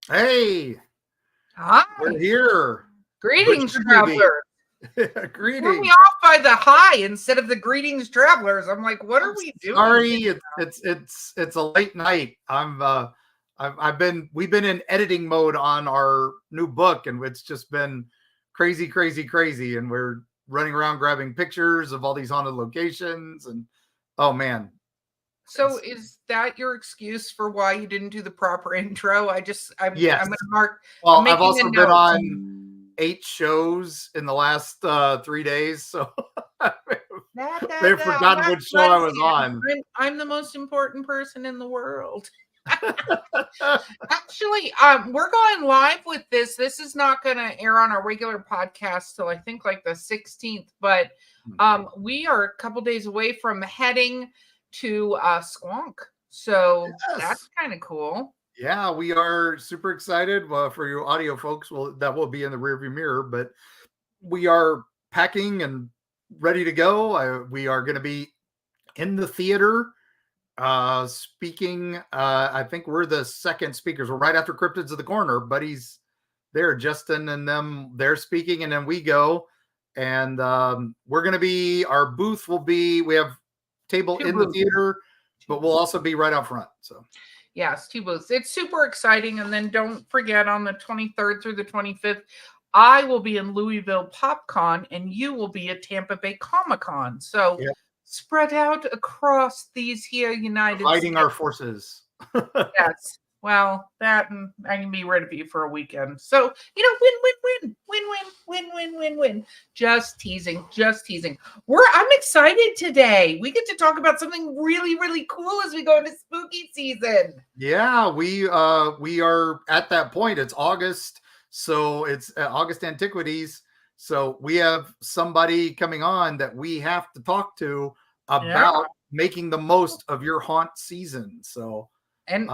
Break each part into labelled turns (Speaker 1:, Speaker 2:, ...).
Speaker 1: Hey, we're
Speaker 2: Hi.
Speaker 1: here. Good
Speaker 2: Greetings,
Speaker 1: should we be?
Speaker 2: travelers. Threw me
Speaker 1: Greetings.
Speaker 2: off by the hi instead of the greetings, travelers. I'm like, what
Speaker 1: I'm
Speaker 2: are we doing?
Speaker 1: sorry. It's a late night. We've been in editing mode on our new book, and it's just been crazy, crazy, crazy. And we're running around grabbing pictures of all these haunted locations, and oh man,
Speaker 2: So is that your excuse for why you didn't do the proper intro? I'm
Speaker 1: yes.
Speaker 2: gonna mark I'm
Speaker 1: Well, I've
Speaker 2: making a
Speaker 1: also been
Speaker 2: note.
Speaker 1: on 8 shows in the last 3 days, so they've forgotten which show I was on.
Speaker 2: I'm the most important person in the world. Actually, we're going live with this. This is not going to air on our regular podcast till I think like the 16th, but we are a couple days away from heading to Squonk. So that's
Speaker 1: Yes.
Speaker 2: kind of cool.
Speaker 1: Yeah, we are super excited for you audio folks. Well, that will be in the rearview mirror, but we are packing and ready to go. We are going to be in the theater speaking. I think we're the second speakers. We're right after Cryptids of the Corner. Buddy's there, Justin and them, they're speaking, and then we go. And we're going to be, our booth will be, we have table in the theater, but we'll also be right out front. So
Speaker 2: yes, two booths. It's super exciting. And then don't forget on the 23rd through the 25th, I will be in Louisville PopCon and you will be at Tampa Bay Comic Con. So spread out across these here United
Speaker 1: fighting
Speaker 2: States.
Speaker 1: our forces.
Speaker 2: Yes. Well, that and I can be rid of you for a weekend. So, win. Just teasing. I'm excited today. We get to talk about something really, really cool as we go into spooky season.
Speaker 1: Yeah, we are at that point. It's August, so it's August Antiquities. So we have somebody coming on that we have to talk to about making the most of your haunt season. So
Speaker 2: and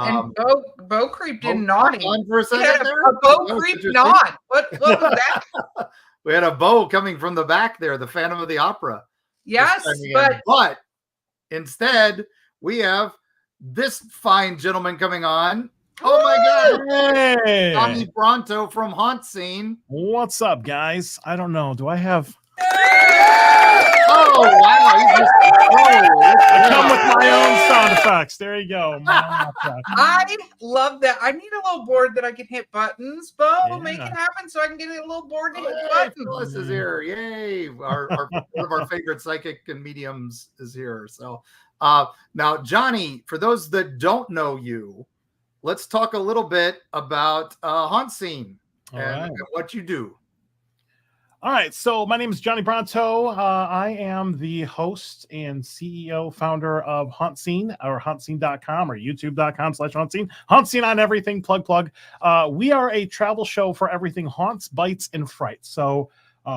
Speaker 2: Bo creeped in naughty.
Speaker 1: For a second there.
Speaker 2: A Bo creeped not. What was that?
Speaker 1: We had a Bo coming from the back there, the Phantom of the Opera.
Speaker 2: Yes,
Speaker 1: but instead we have this fine gentleman coming on. Oh my God!
Speaker 3: Hey,
Speaker 1: Johnny Bronto from Hauntscene.
Speaker 3: What's up, guys? I don't know. Do I have?
Speaker 1: Oh wow!
Speaker 3: I come with my own sound effects. There you go.
Speaker 2: I love that. I need a little board that I can hit buttons. Bo, make it happen so I can get a little board to hit buttons.
Speaker 1: Phyllis is here! Yay! One of our favorite psychic and mediums is here. So now, Johnny, for those that don't know you, let's talk a little bit about Hauntscene and what you do.
Speaker 3: All right, so my name is Johnny Bronto. I am the host and CEO, founder of Hauntscene, or hauntscene.com, or youtube.com/Hauntscene. Hauntscene on everything, plug. We are a travel show for everything haunts, bites, and frights. So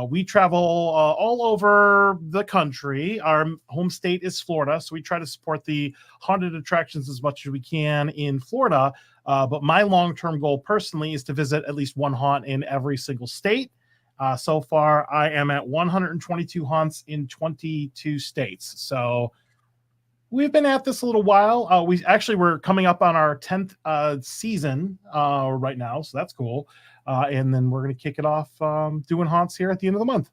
Speaker 3: we travel all over the country. Our home state is Florida, so we try to support the haunted attractions as much as we can in Florida. But my long-term goal personally is to visit at least one haunt in every single state. So far, I am at 122 haunts in 22 states. So we've been at this a little while. We're coming up on our 10th season right now, so that's cool. And then we're going to kick it off doing haunts here at the end of the month.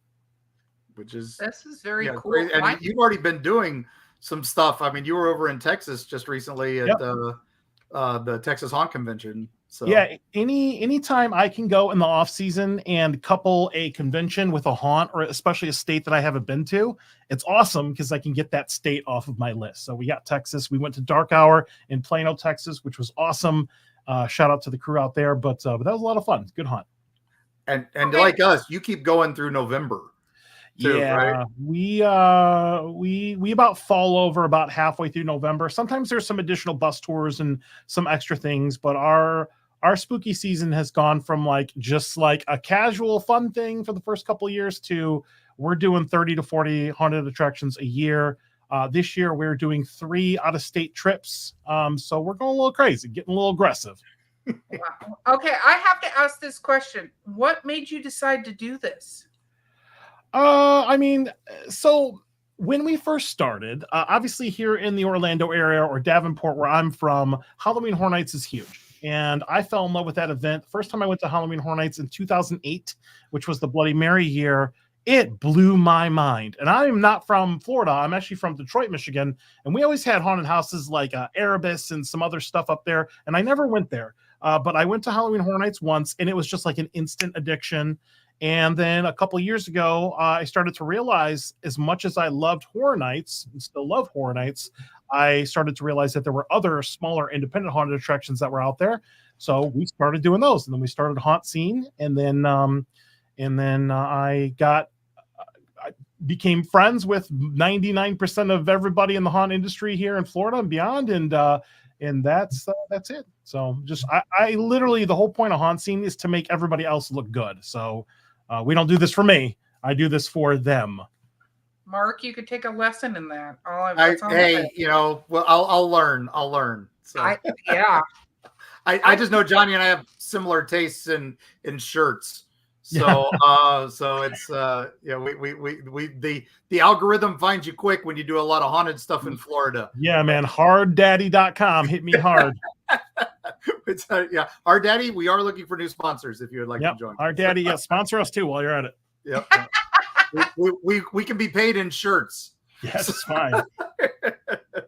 Speaker 2: This is very cool.
Speaker 1: Great. And you've already been doing some stuff. I mean, you were over in Texas just recently at the Texas Haunt Convention. So
Speaker 3: yeah, anytime I can go in the off season and couple a convention with a haunt, or especially a state that I haven't been to, it's awesome because I can get that state off of my list. So we got Texas. We went to Dark Hour in Plano, Texas, which was awesome. Shout out to the crew out there, but that was a lot of fun. Good hunt.
Speaker 1: And like us, you keep going through November. Too, right?
Speaker 3: We about fall over about halfway through November. Sometimes there's some additional bus tours and some extra things, but our spooky season has gone from just a casual fun thing for the first couple of years to we're doing 30 to 40 haunted attractions a year. This year we're doing 3 out-of-state trips. So we're going a little crazy, getting a little aggressive.
Speaker 2: Wow. Okay, I have to ask this question. What made you decide to do this?
Speaker 3: So when we first started, obviously here in the Orlando area or Davenport, where I'm from, Halloween Horror Nights is huge. And I fell in love with that event. First time I went to Halloween Horror Nights in 2008, which was the Bloody Mary year. It blew my mind. And I am not from Florida. I'm actually from Detroit, Michigan. And we always had haunted houses like Erebus and some other stuff up there. And I never went there. But I went to Halloween Horror Nights once, and it was just like an instant addiction. And then a couple of years ago, I started to realize, as much as I loved Horror Nights and still love Horror Nights, I started to realize that there were other smaller independent haunted attractions that were out there. So we started doing those, and then we started Hauntscene, and then I became friends with 99% of everybody in the haunt industry here in Florida and beyond, and that's it. So just I literally, the whole point of Hauntscene is to make everybody else look good. So we don't do this for me. I do this for them.
Speaker 2: Mark, you could take a lesson in that.
Speaker 1: Well, I'll learn. So I just know Johnny and I have similar tastes in shirts. So it's the algorithm finds you quick when you do a lot of haunted stuff in Florida.
Speaker 3: Yeah, man. Harddaddy.com. Hit me hard.
Speaker 1: Hard Daddy, we are looking for new sponsors if you would like to join.
Speaker 3: Hard Daddy, sponsor us too while you're at it.
Speaker 1: Yep. we can be paid in shirts.
Speaker 3: Yes, it's fine.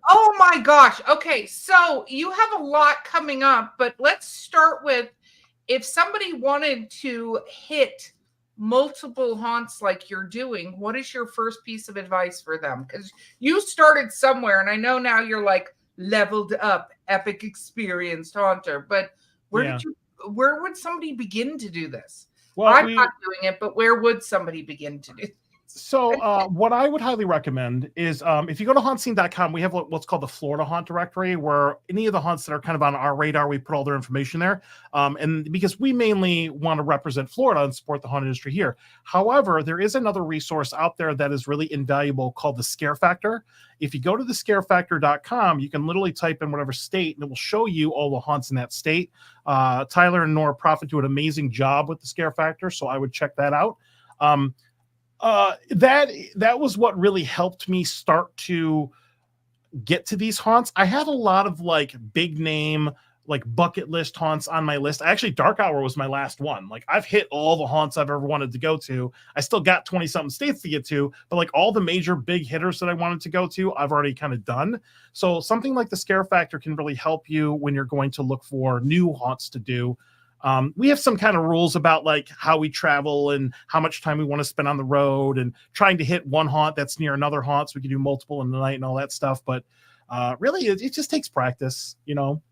Speaker 2: Oh my gosh. Okay, so you have a lot coming up, but let's start with, if somebody wanted to hit multiple haunts like you're doing, what is your first piece of advice for them? Because you started somewhere, and I know now you're like leveled up, epic experienced haunter, but where would somebody begin to do this? Well, I'm not doing it, but where would somebody begin to do this?
Speaker 3: So what I would highly recommend is if you go to hauntscene.com, we have what's called the Florida Haunt Directory, where any of the haunts that are kind of on our radar, we put all their information there. And because we mainly want to represent Florida and support the haunt industry here. However, there is another resource out there that is really invaluable called the Scare Factor. If you go to the scarefactor.com, you can literally type in whatever state, and it will show you all the haunts in that state. Tyler and Nora Prophet do an amazing job with the Scare Factor, so I would check that out. That was what really helped me start to get to these haunts. I had a lot of like big name, like bucket list haunts on my list. Actually, Dark Hour was my last one. Like, I've hit all the haunts I've ever wanted to go to. I still got 20 something states to get to, but like all the major big hitters that I wanted to go to, I've already kind of done. So something like the Scare Factor can really help you when you're going to look for new haunts to do. We have some kind of rules about like how we travel and how much time we want to spend on the road and trying to hit one haunt that's near another haunt, so we can do multiple in the night and all that stuff. But really, it just takes practice, you know.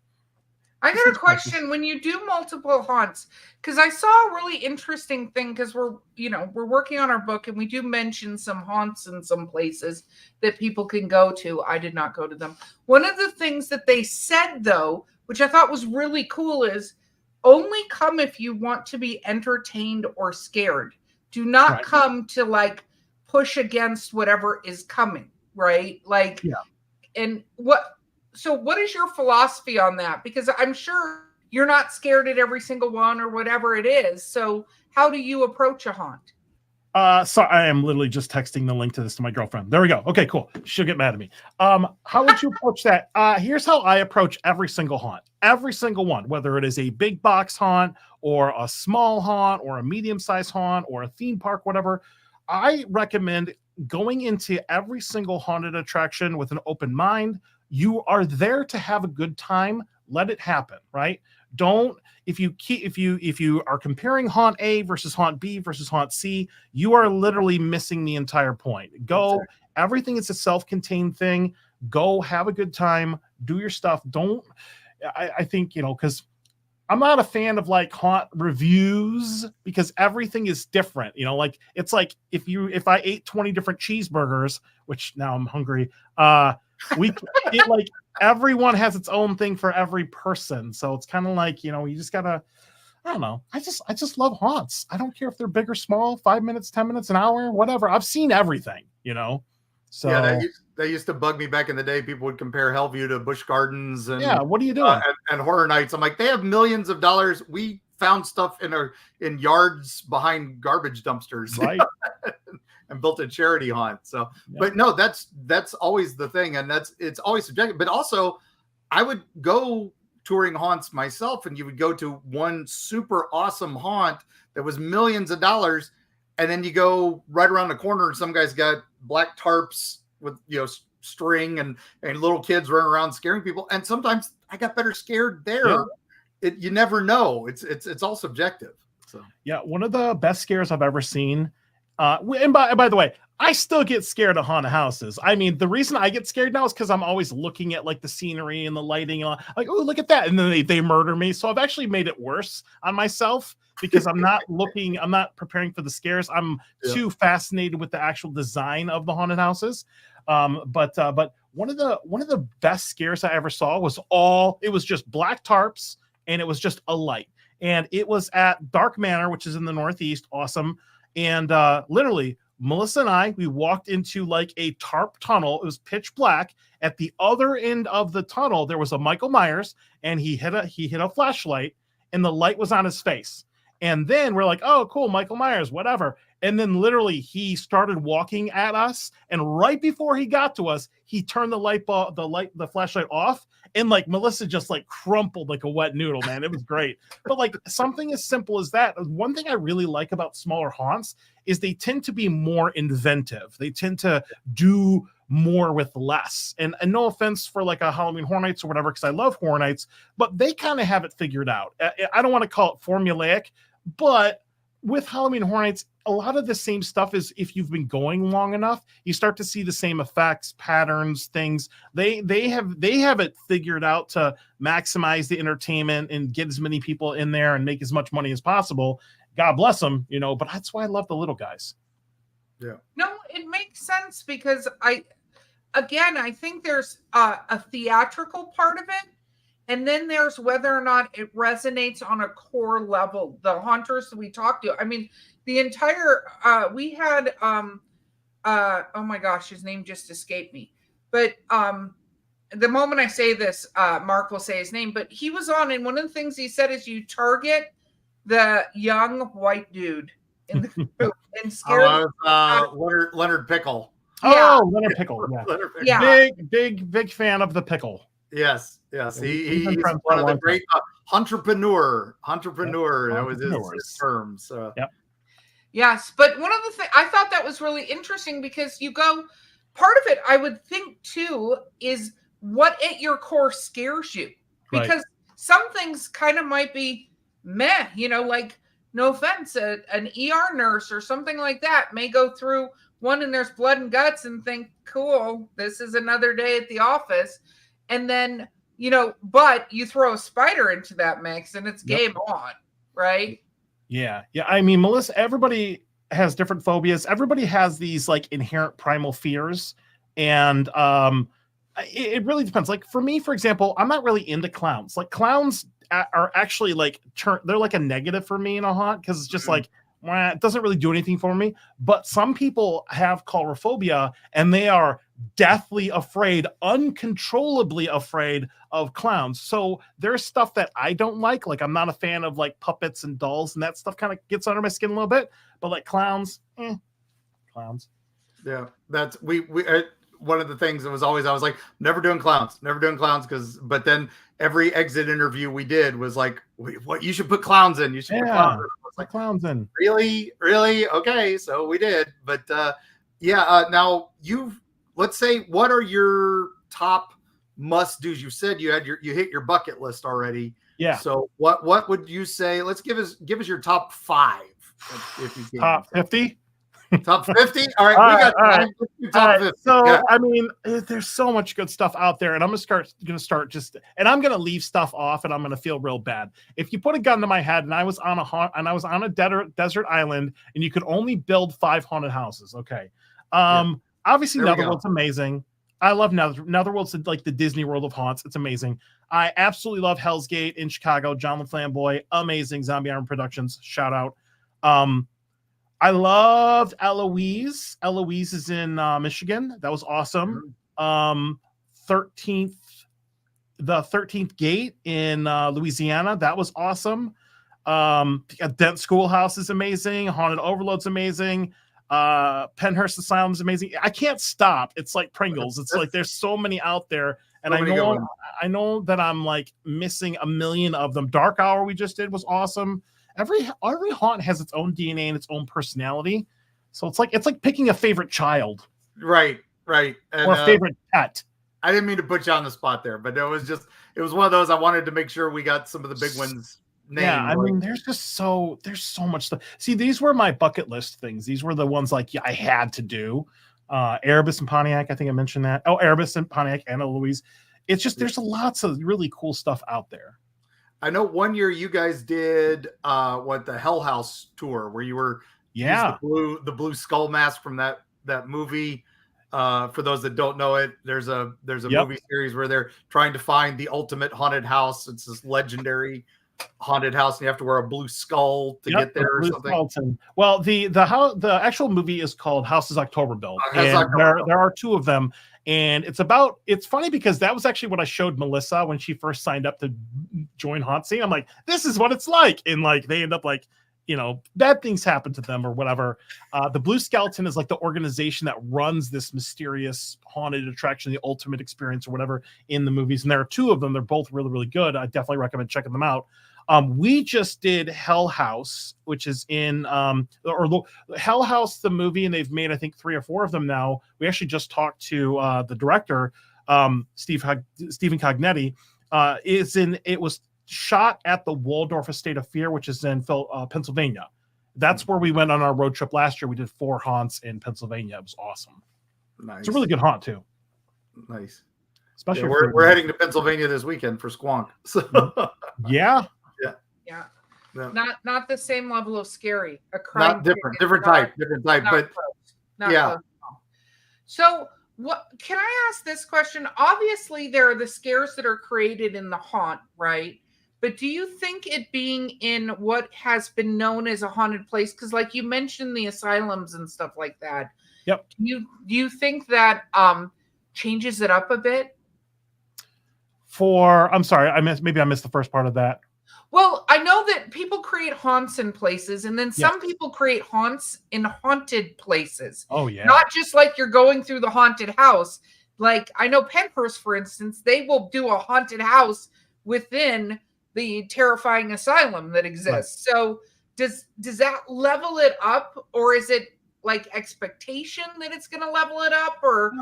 Speaker 2: I got a question. When you do multiple haunts, because I saw a really interesting thing, because we're working on our book, and we do mention some haunts in some places that people can go to. I did not go to them. One of the things that they said, though, which I thought was really cool, is only come if you want to be entertained or scared. Do not come to like push against whatever is coming, right? Like, and so what is your philosophy on that? Because I'm sure you're not scared at every single one or whatever it is. So how do you approach a haunt?
Speaker 3: So I am literally just texting the link to this to my girlfriend. There we go. Okay, cool. She'll get mad at me. How would you approach that? Here's how I approach every single haunt. Every single one, whether it is a big box haunt or a small haunt or a medium-sized haunt or a theme park, whatever. I recommend going into every single haunted attraction with an open mind. You are there to have a good time. Let it happen, right? Don't, if you are comparing haunt A versus haunt B versus haunt C, you are literally missing the entire point. Go, everything is a self-contained thing. Go have a good time, do your stuff. I think, because I'm not a fan of like haunt reviews, because everything is different. Like, it's like if I ate 20 different cheeseburgers, which now I'm hungry, like everyone has its own thing for every person. So it's kind of like, you just gotta, I don't know. I just love haunts. I don't care if they're big or small, 5 minutes, 10 minutes, an hour, whatever. I've seen everything, So
Speaker 1: yeah, that used to bug me back in the day. People would compare Hellview to Busch Gardens and
Speaker 3: what are you doing?
Speaker 1: And Horror Nights. I'm like, they have millions of dollars. We found stuff in yards behind garbage dumpsters,
Speaker 3: right?
Speaker 1: And built a charity haunt. So, but no, that's always the thing, and it's always subjective. But also, I would go touring haunts myself, and you would go to one super awesome haunt that was millions of dollars, and then you go right around the corner and some guy's got black tarps with, you know, string and little kids running around scaring people. And sometimes I got better scared there. Yeah. You never know. It's all subjective. So
Speaker 3: yeah, one of the best scares I've ever seen. And by the way, I still get scared of haunted houses. I mean, the reason I get scared now is because I'm always looking at like the scenery and the lighting and all, like, oh, look at that. And then they murder me. So I've actually made it worse on myself because I'm not preparing for the scares. I'm too fascinated with the actual design of the haunted houses. But one of the best scares I ever saw was just black tarps and it was just a light. And it was at Dark Manor, which is in the Northeast. Awesome. And literally, Melissa and we walked into like a tarp tunnel. It was pitch black. At the other end of the tunnel, there was a Michael Myers, and he hit a flashlight, and the light was on his face. And then we're like, oh, cool, Michael Myers, whatever. And then literally he started walking at us, and right before he got to us, he turned the flashlight off, and like Melissa just like crumpled like a wet noodle, man. It was great. But like something as simple as that. One thing I really like about smaller haunts is they tend to be more inventive. They tend to do more with less. And no offense for like a Halloween Horror Nights or whatever, because I love Horror Nights, but they kind of have it figured out. I don't want to call it formulaic, but with Halloween Horror Nights, a lot of the same stuff is, if you've been going long enough, you start to see the same effects, patterns, things. They have it figured out to maximize the entertainment and get as many people in there and make as much money as possible. God bless them, you know, but that's why I love the little guys.
Speaker 1: Yeah.
Speaker 2: No, it makes sense because I think there's a theatrical part of it. And then there's whether or not it resonates on a core level. The haunters that we talked to, I mean, the entire, we had, oh my gosh, his name just escaped me. But the moment I say this, Mark will say his name, but he was on, and one of the things he said is you target the young white dude in the group and scare
Speaker 1: Leonard Pickle.
Speaker 2: Yeah.
Speaker 3: Oh, Leonard Pickle. Yeah.
Speaker 1: Leonard Pickle.
Speaker 2: Yeah.
Speaker 3: Big fan of the pickle.
Speaker 1: Yes. He's one of the great entrepreneur. That was his term. So.
Speaker 3: Yep.
Speaker 2: Yes, but one of the things I thought that was really interesting because part of it I would think too is what at your core scares you, because some things kind of might be meh, you know, like no offense, an ER nurse or something like that may go through one and there's blood and guts and think, cool, this is another day at the office. And then, you know, but you throw a spider into that mix and it's game on, right?
Speaker 3: Yeah. I mean, Melissa, everybody has different phobias. Everybody has these like inherent primal fears. And it really depends. Like for me, for example, I'm not really into clowns. Like clowns are actually like, they're like a negative for me in a haunt because it's just like, it doesn't really do anything for me. But some people have coulrophobia and they are deathly afraid, uncontrollably afraid of clowns. So there's stuff that I don't like. Like I'm not a fan of like puppets and dolls, and that stuff kind of gets under my skin a little bit. But like clowns.
Speaker 1: Yeah, that's we one of the things that was always, I was like, never doing clowns, but then every exit interview we did was like, what, you should put clowns in. You should put clowns in. I was like,
Speaker 3: clowns in.
Speaker 1: Really? Okay. So we did. But now let's say, what are your top must-dos? You said you hit your bucket list already.
Speaker 3: Yeah.
Speaker 1: So what would you say? Let's give us your top 5. If you can.
Speaker 3: Top 50?
Speaker 1: Top 50? All right. We got top 50.
Speaker 3: So, yeah. I mean, there's so much good stuff out there, and I'm going to start and I'm going to leave stuff off, and I'm going to feel real bad. If you put a gun to my head and I was on a desert island and you could only build 5 haunted houses. Okay. Obviously Netherworld's amazing. I love Netherworld's like the Disney World of haunts. It's amazing. I absolutely love Hell's Gate in Chicago. John LaFlamboy, amazing. Zombie Arm Productions, shout out. I loved Eloise. Eloise is in Michigan. That was awesome. 13th Gate in Louisiana. That was awesome. Dent Schoolhouse is amazing. Haunted Overload's amazing. Penhurst Asylum is amazing. I can't stop. It's like Pringles. It's like there's so many out there, and
Speaker 1: So
Speaker 3: I know that I'm like missing a million of them. Dark Hour we just did was awesome. Every haunt has its own DNA and its own personality, so it's like picking a favorite child,
Speaker 1: right, and,
Speaker 3: or a favorite pet.
Speaker 1: I didn't mean to put you on the spot there, but it was one of those. I wanted to make sure we got some of the big ones named.
Speaker 3: Yeah, I mean, there's so much stuff. See, these were my bucket list things. These were the ones like I had to do. Erebus and Pontiac, I think I mentioned that. Oh, Erebus and Pontiac, Anna Louise. It's just there's lots of really cool stuff out there.
Speaker 1: I know one year you guys did the Hell House tour where you were the blue skull mask from that movie. For those that don't know it, there's a movie series where they're trying to find the ultimate haunted house. It's this legendary haunted house, and you have to wear a blue skull to get there or something.
Speaker 3: Skeleton. Well, the actual movie is called Houses October Built. And there are two of them, and it's funny because that was actually what I showed Melissa when she first signed up to join Hauntscene. I'm like, this is what it's like, and like they end up like, bad things happen to them or whatever. The Blue Skeleton is like the organization that runs this mysterious haunted attraction, the ultimate experience or whatever in the movies. And there are two of them. They're both really, really good. I definitely recommend checking them out. We just did Hell House, which is in Hell House, the movie, and they've made, I think, 3 or 4 of them now. We actually just talked to the director, Stephen Cognetti. It was shot at the Waldorf Estate of Fear, which is in Pennsylvania. That's where we went on our road trip last year. We did 4 haunts in Pennsylvania. It was awesome. Nice. It's a really good haunt too.
Speaker 1: Nice.
Speaker 3: Especially
Speaker 1: we're heading to Pennsylvania this weekend for Squonk. So
Speaker 3: yeah.
Speaker 2: Not the same level of scary. A crime.
Speaker 1: Not different type, but yeah.
Speaker 2: So what can I ask this question? Obviously, there are the scares that are created in the haunt, right? But do you think it being in what has been known as a haunted place, because like you mentioned the asylums and stuff like that.
Speaker 3: Yep.
Speaker 2: Do you think that changes it up a bit?
Speaker 3: I'm sorry, I missed the first part of that.
Speaker 2: Well, I know that people create haunts in places, and then some people create haunts in haunted places.
Speaker 3: Oh, yeah.
Speaker 2: Not just like you're going through the haunted house. Like, I know Penhurst, for instance, they will do a haunted house within the terrifying asylum that exists. Right. So does that level it up, or is it like expectation that it's going to level it up? Or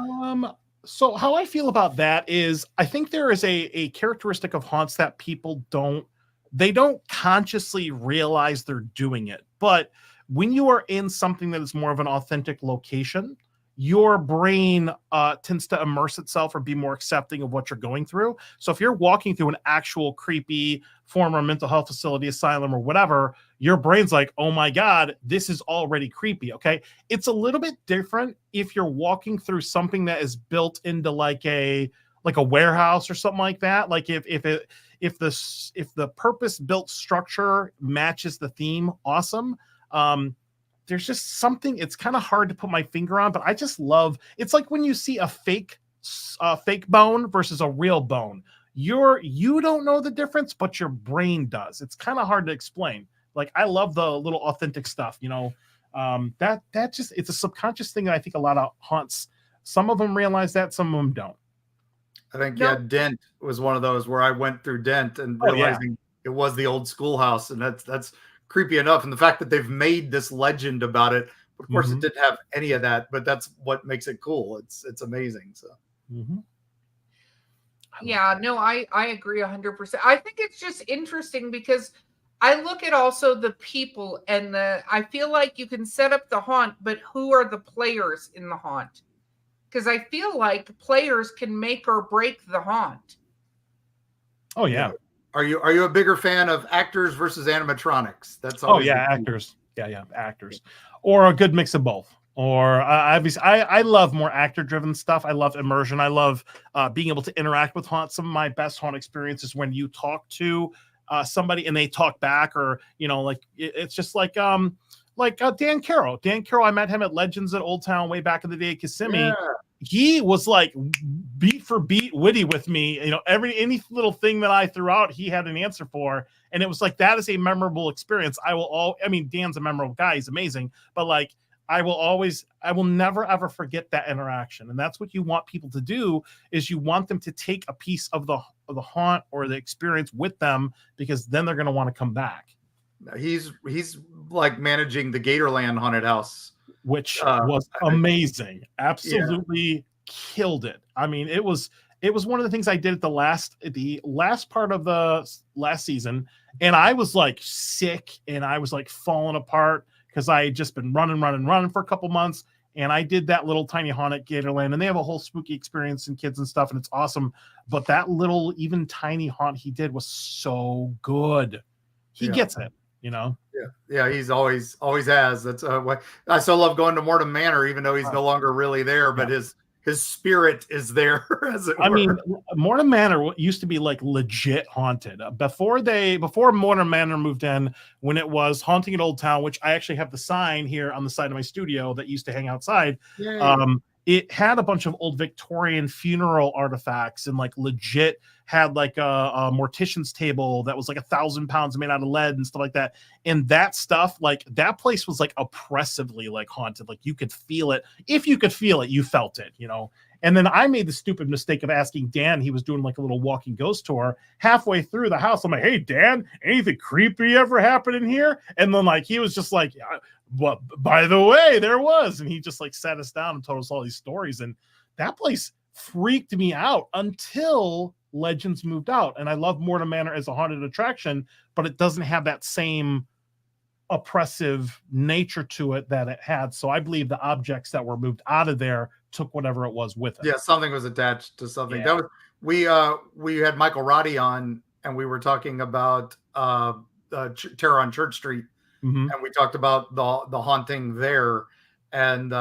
Speaker 3: so how I feel about that is I think there is a characteristic of haunts that people don't consciously realize they're doing it. But when you are in something that is more of an authentic location, your brain tends to immerse itself or be more accepting of what you're going through. So if you're walking through an actual creepy former mental health facility, asylum, or whatever, your brain's like, oh my God, this is already creepy. Okay. It's a little bit different if you're walking through something that is built into like a warehouse or something like that. Like if the purpose-built structure matches the theme, awesome. There's just something, it's kind of hard to put my finger on, but I just love, it's like when you see a fake bone versus a real bone. You don't know the difference, but your brain does. It's kind of hard to explain. Like, I love the little authentic stuff, that just, it's a subconscious thing that I think a lot of haunts, some of them realize that, some of them don't.
Speaker 1: I think Dent was one of those where I went through Dent and realizing it was the old schoolhouse, and that's creepy enough. And the fact that they've made this legend about it, of course, it didn't have any of that, but that's what makes it cool. It's amazing. So,
Speaker 2: I agree 100%. I think it's just interesting because I look at also the people and I feel like you can set up the haunt, but who are the players in the haunt? Because I feel like players can make or break the haunt.
Speaker 3: Oh yeah.
Speaker 1: Are you a bigger fan of actors versus animatronics? That's
Speaker 3: actors. Yeah, actors, or a good mix of both. Or obviously, I love more actor-driven stuff. I love immersion. I love being able to interact with haunt. Some of my best haunt experiences when you talk to somebody and they talk back, or it's just like Dan Carroll. Dan Carroll, I met him at Legends at Old Town way back in the day at Kissimmee. Yeah. He was like beat for beat witty with me. Any little thing that I threw out, he had an answer for. And it was like, that is a memorable experience. Dan's a memorable guy. He's amazing. But like, I will never ever forget that interaction. And that's what you want people to do, is you want them to take a piece of the haunt or the experience with them, because then they're going to want to come back.
Speaker 1: He's like managing the Gatorland haunted house,
Speaker 3: which was amazing. Absolutely killed it. I mean, it was one of the things I did at the last part of the last season, and I was like sick and I was like falling apart because I had just been running for a couple months. And I did that little tiny haunt at Gatorland, and they have a whole spooky experience and kids and stuff, and it's awesome. But that little, even tiny haunt he did was so good. He gets it, you know?
Speaker 1: Yeah. He's always has. That's why I so love going to Mortem Manor, even though he's no longer really there, but his spirit is there, as it were.
Speaker 3: I mean, Mortem Manor used to be like legit haunted before Mortem Manor moved in, when it was Haunting at Old Town, which I actually have the sign here on the side of my studio that used to hang outside. It had a bunch of old Victorian funeral artifacts, and like legit had like a mortician's table that was like 1,000 pounds made out of lead and stuff like that. And that stuff, like that place was like oppressively like haunted. Like you could feel it. If you could feel it, you felt it, you know? And then I made the stupid mistake of asking Dan. He was doing like a little walking ghost tour. Halfway through the house, I'm like, "Hey, Dan, anything creepy ever happen in here?" And then like he was just like, "Well, by the way, there was." And he just like sat us down and told us all these stories. And that place freaked me out until Legends moved out. And I love Mortem Manor as a haunted attraction, but it doesn't have that same oppressive nature to it that it had. So I believe the objects that were moved out of there took whatever it was with it.
Speaker 1: Yeah, something was attached to something. That was we had Michael Roddy on, and we were talking about Terror on Church Street, and we talked about the haunting there. And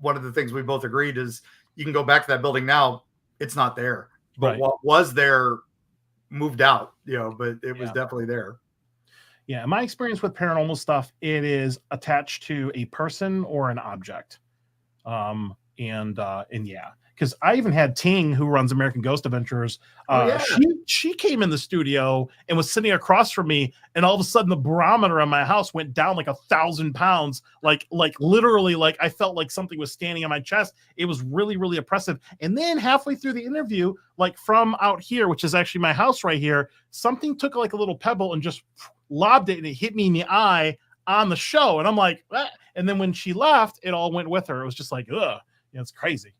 Speaker 1: one of the things we both agreed is you can go back to that building now, it's not there, but what was there moved out, you know, but it was definitely there.
Speaker 3: Yeah, my experience with paranormal stuff, it is attached to a person or an object. And yeah, because I even had Ting, who runs American Ghost Adventures. She came in the studio and was sitting across from me, and all of a sudden the barometer on my house went down like 1,000 pounds, like literally, like I felt like something was standing on my chest. It was really, really oppressive. And then halfway through the interview, like from out here, which is actually my house right here, something took like a little pebble and just lobbed it, and it hit me in the eye on the show. And I'm like, ah. And then when she left, it all went with her. It was just like, ugh. Yeah, it's crazy.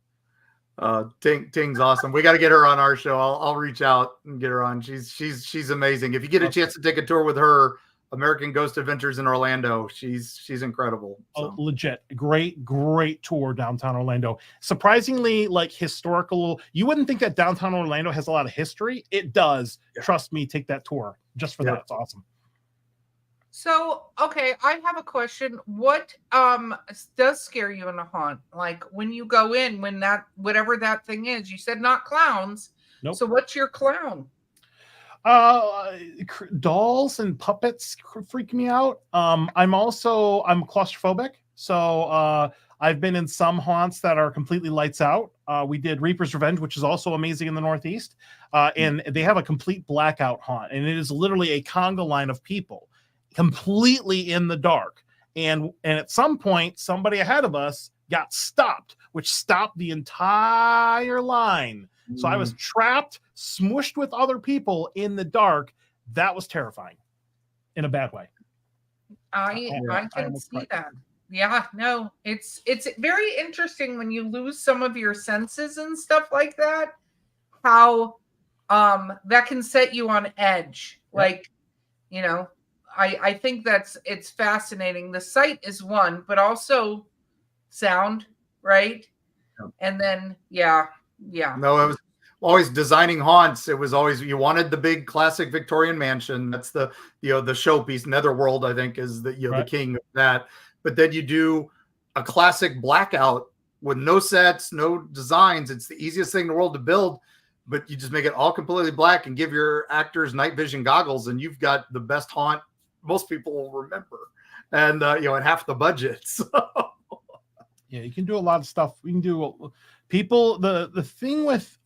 Speaker 1: Ting's awesome. We got to get her on our show. I'll reach out and get her on. She's amazing. If you get a chance to take a tour with her, American Ghost Adventures in Orlando, she's incredible. So.
Speaker 3: Legit, great tour downtown Orlando. Surprisingly, like historical. You wouldn't think that downtown Orlando has a lot of history. It does. Yeah. Trust me, take that tour just for that. It's awesome.
Speaker 2: So, okay, I have a question. What does scare you in a haunt? Like when you go in, when that, whatever that thing is, you said not clowns.
Speaker 3: Nope.
Speaker 2: So what's your clown?
Speaker 3: Dolls and puppets freak me out. I'm claustrophobic. So I've been in some haunts that are completely lights out. We did Reaper's Revenge, which is also amazing in the Northeast. And they have a complete blackout haunt, and it is literally a conga line of people completely in the dark. And at some point, somebody ahead of us got stopped, which stopped the entire line. So I was trapped, smushed with other people in the dark. That was terrifying in a bad way.
Speaker 2: I can see that. Yeah, no, it's very interesting when you lose some of your senses and stuff like that, how that can set you on edge. Yep. Like, you know, I think it's fascinating. The sight is one, but also sound, right? Yep. And then yeah.
Speaker 1: No, it was always designing haunts. It was always, you wanted the big classic Victorian mansion. That's the showpiece. Netherworld, I think, is the the king of that. But then you do a classic blackout with no sets, no designs. It's the easiest thing in the world to build, but you just make it all completely black and give your actors night vision goggles, and you've got the best haunt most people will remember. And at half the budget. So.
Speaker 3: Yeah, you can do a lot of stuff. We can do people. The thing with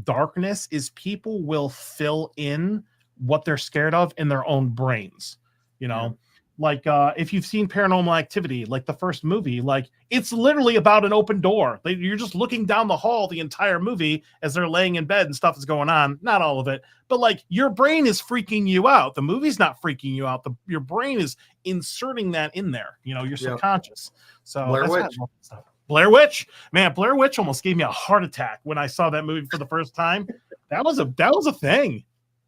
Speaker 3: darkness is people will fill in what they're scared of in their own brains. You know, Like if you've seen Paranormal Activity, like the first movie, like it's literally about an open door. You're just looking down the hall the entire movie as they're laying in bed and stuff is going on. Not all of it, but like your brain is freaking you out. The movie's not freaking you out. Your brain is inserting that in there, your subconscious. So
Speaker 1: Blair
Speaker 3: that's
Speaker 1: Witch.
Speaker 3: stuff. Blair Witch, man, Blair Witch almost gave me a heart attack when I saw that movie for the first time. That was a thing.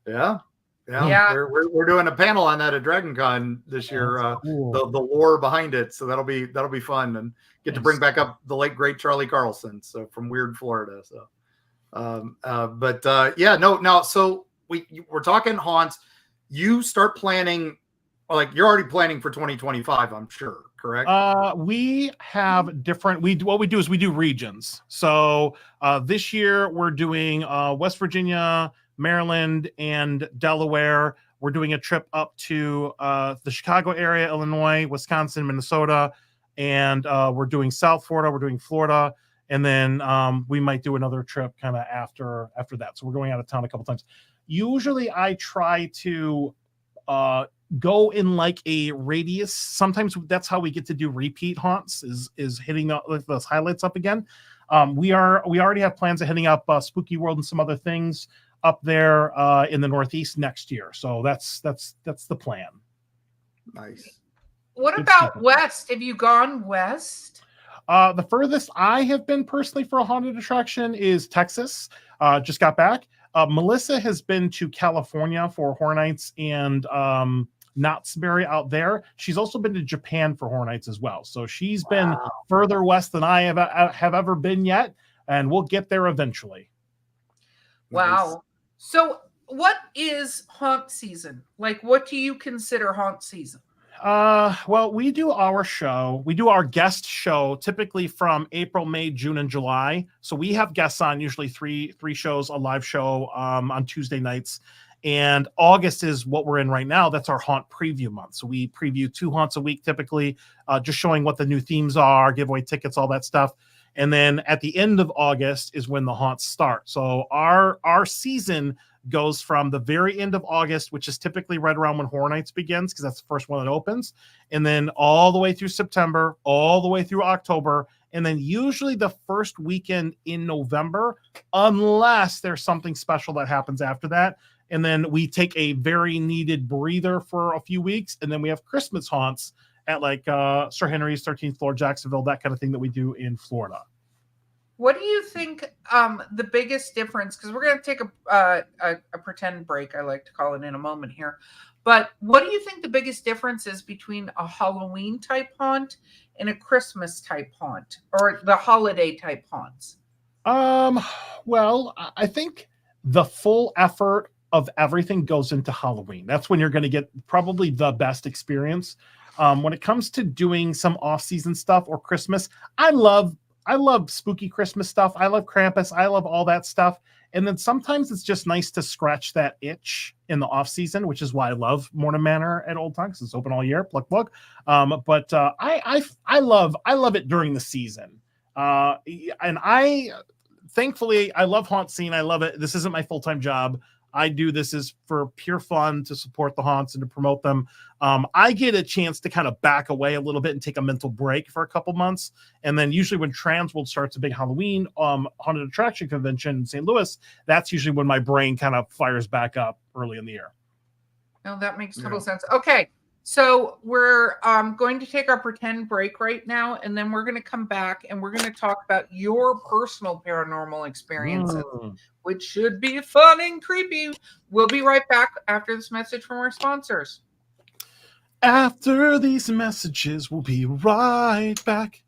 Speaker 1: Yeah. We're doing a panel on that at DragonCon this year.
Speaker 3: Cool.
Speaker 1: The lore behind it, so that'll be fun, and get to bring back up the late great Charlie Carlson, so from Weird Florida. So, so we're talking haunts. You start planning, like you're already planning for 2025, I'm sure, correct?
Speaker 3: We have different. We do regions. So this year we're doing West Virginia, Maryland, and Delaware. We're doing a trip up to the Chicago area, Illinois, Wisconsin, Minnesota, and we're doing South Florida. We're doing Florida, and then we might do another trip kind of after that. So we're going out of town a couple times. Usually, I try to go in like a radius. Sometimes that's how we get to do repeat haunts. Is hitting those highlights up again. We already have plans of hitting up Spooky World and some other things up there in the Northeast next year. So that's the plan.
Speaker 1: Nice.
Speaker 2: What about West? Have you gone West?
Speaker 3: The furthest I have been personally for a haunted attraction is Texas. Just got back. Melissa has been to California for Horror Nights and Knott's Berry out there. She's also been to Japan for Horror Nights as well. So she's been further west than I have ever been yet, and we'll get there eventually.
Speaker 2: Wow.
Speaker 1: Nice.
Speaker 2: So what is haunt season? Like, what do you consider haunt season?
Speaker 3: Well, we do our show. We do our guest show typically from April, May, June, and July. So we have guests on, usually three shows, a live show on Tuesday nights. And August is what we're in right now. That's our haunt preview month. So we preview 2 haunts a week, typically, just showing what the new themes are, give away tickets, all that stuff. And then at the end of August is when the haunts start. So our season goes from the very end of August, which is typically right around when Horror Nights begins, because that's the first one that opens, and then all the way through September, all the way through October, and then usually the first weekend in November, unless there's something special that happens after that. And then we take a very needed breather for a few weeks, and then we have Christmas haunts at like Sir Henry's 13th floor, Jacksonville, that kind of thing that we do in Florida.
Speaker 2: What do you think the biggest difference, because we're going to take a pretend break, I like to call it, in a moment here, but what do you think the biggest difference is between a Halloween type haunt and a Christmas type haunt, or the holiday type haunts?
Speaker 3: Well, I think the full effort of everything goes into Halloween. That's when you're going to get probably the best experience. When it comes to doing some off-season stuff or Christmas, I love spooky Christmas stuff. I love Krampus. I love all that stuff. And then sometimes it's just nice to scratch that itch in the off season, which is why I love Morning Manor at Old Town, because it's open all year. Plug. But I love it during the season. And thankfully I love Hauntscene. I love it. This isn't my full-time job. I do this is for pure fun, to support the haunts and to promote them. I get a chance to kind of back away a little bit and take a mental break for a couple months. And then usually when Transworld starts a big Halloween haunted attraction convention in St. Louis, that's usually when my brain kind of fires back up early in the year.
Speaker 2: No, that makes total sense. Okay. So we're going to take our pretend break right now, and then we're going to come back and we're going to talk about your personal paranormal experiences, which should be fun and creepy. We'll be right back after this message from our sponsors.
Speaker 3: After these messages, we'll be right back.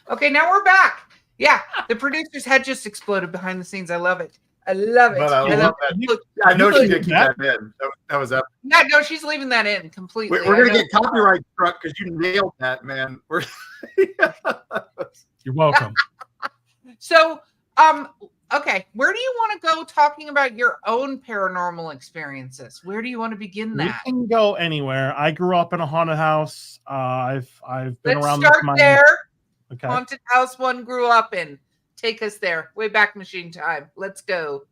Speaker 2: Okay, now we're back. Yeah, the producer's head just exploded behind the scenes. I love it. I love it.
Speaker 1: But I love that. I know she did keep that in. That was up.
Speaker 2: No, she's leaving that in completely.
Speaker 1: We're going to get copyright struck because you nailed that, man.
Speaker 3: You're welcome.
Speaker 2: So, okay, where do you want to go talking about your own paranormal experiences? Where do you want to begin that?
Speaker 3: We can go anywhere. I grew up in a haunted house. I've been
Speaker 2: Let's
Speaker 3: around.
Speaker 2: Start there.
Speaker 3: Okay.
Speaker 2: Haunted house one grew up in. Take us there. Way back machine time. Let's go.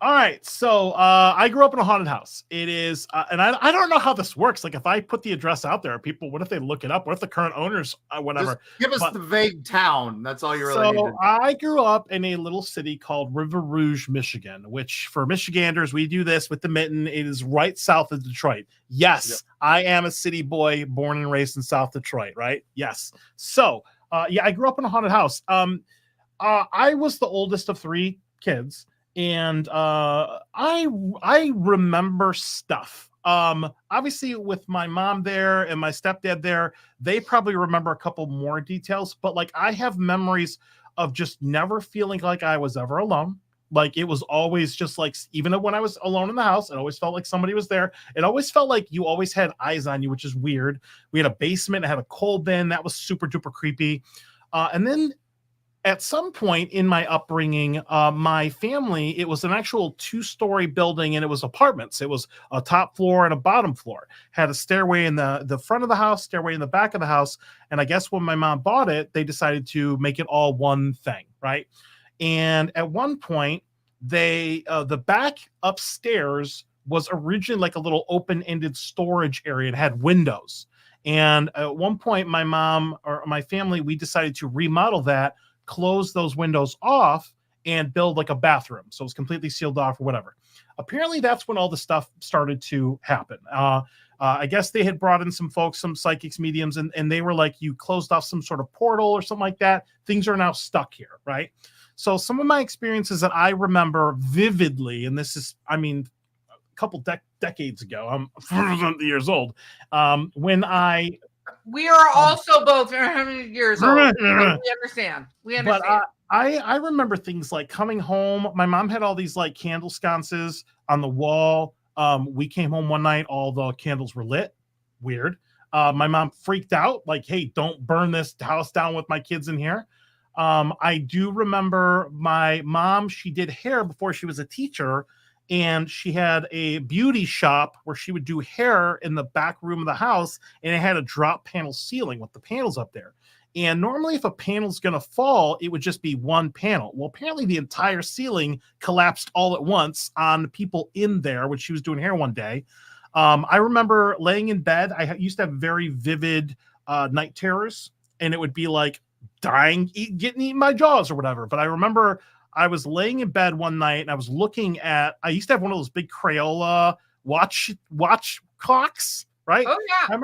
Speaker 3: All right, so I grew up in a haunted house. It is, and I don't know how this works. Like, if I put the address out there, people, what if they look it up? What if the current owners, whatever?
Speaker 1: Just give us
Speaker 3: But
Speaker 1: the vague town. That's all you really need to
Speaker 3: so
Speaker 1: do.
Speaker 3: I grew up in a little city called River Rouge, Michigan, which for Michiganders, we do this with the mitten. It is right south of Detroit. Yes,
Speaker 1: Yep.
Speaker 3: I am a city boy born and raised in South Detroit, right? Yes. So, yeah, I grew up in a haunted house. I was the oldest of 3 kids, and I remember stuff. Obviously, with my mom there and my stepdad there, they probably remember a couple more details, but like I have memories of just never feeling like I was ever alone. Like it was always just like, even when I was alone in the house, it always felt like somebody was there. It always felt like you always had eyes on you, which is weird. We had a basement, it had a coal bin, that was super duper creepy. And then at some point in my upbringing, my family, it was an actual 2-story building, and it was apartments. It was a top floor and a bottom floor. Had a stairway in the front of the house, stairway in the back of the house. And I guess when my mom bought it, they decided to make it all one thing, right? And at one point, they the back upstairs was originally like a little open-ended storage area. It had windows. And at one point, my mom or my family, we decided to remodel that, close those windows off, and build like a bathroom. So it's completely sealed off or whatever. Apparently that's when all the stuff started to happen. I guess they had brought in some folks, some psychics, mediums, and they were like, you closed off some sort of portal or something like that. Things are now stuck here, right? So some of my experiences that I remember vividly, and this is, I mean, a couple decades ago, I'm 40 years old, when
Speaker 2: we are also both years old. We understand. We understand.
Speaker 3: But I remember things like coming home. My mom had all these like candle sconces on the wall. We came home one night, all the candles were lit. Weird. My mom freaked out, like, hey, don't burn this house down with my kids in here. I do remember my mom, she did hair before she was a teacher, and she had a beauty shop where she would do hair in the back room of the house, and it had a drop panel ceiling with the panels up there. And normally if a panel's going to fall, it would just be one panel. Well, apparently the entire ceiling collapsed all at once on people in there when she was doing hair one day. I remember laying in bed. I used to have very vivid night terrors, and it would be like dying, getting eaten by jaws or whatever. But I remember I was laying in bed one night, and I was looking at, I used to have one of those big Crayola watch clocks, right?
Speaker 2: Oh yeah.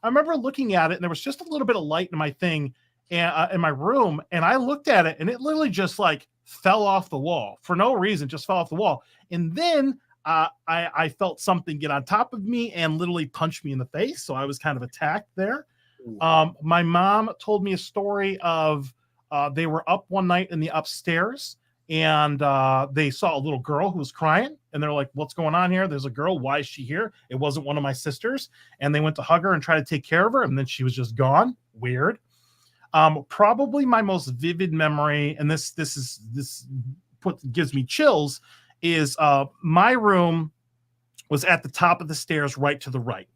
Speaker 3: I remember looking at it, and there was just a little bit of light in my thing, and in my room, and I looked at it, and it literally just like fell off the wall for no reason, just fell off the wall. And then I felt something get on top of me and literally punch me in the face. So I was kind of attacked there. My mom told me a story of they were up one night in the upstairs, and they saw a little girl who was crying, and they're like, what's going on here? There's a girl. Why is she here? It wasn't one of my sisters. And they went to hug her and try to take care of her, and then she was just gone. Weird. Probably my most vivid memory, and this gives me chills, is my room was at the top of the stairs right to the right.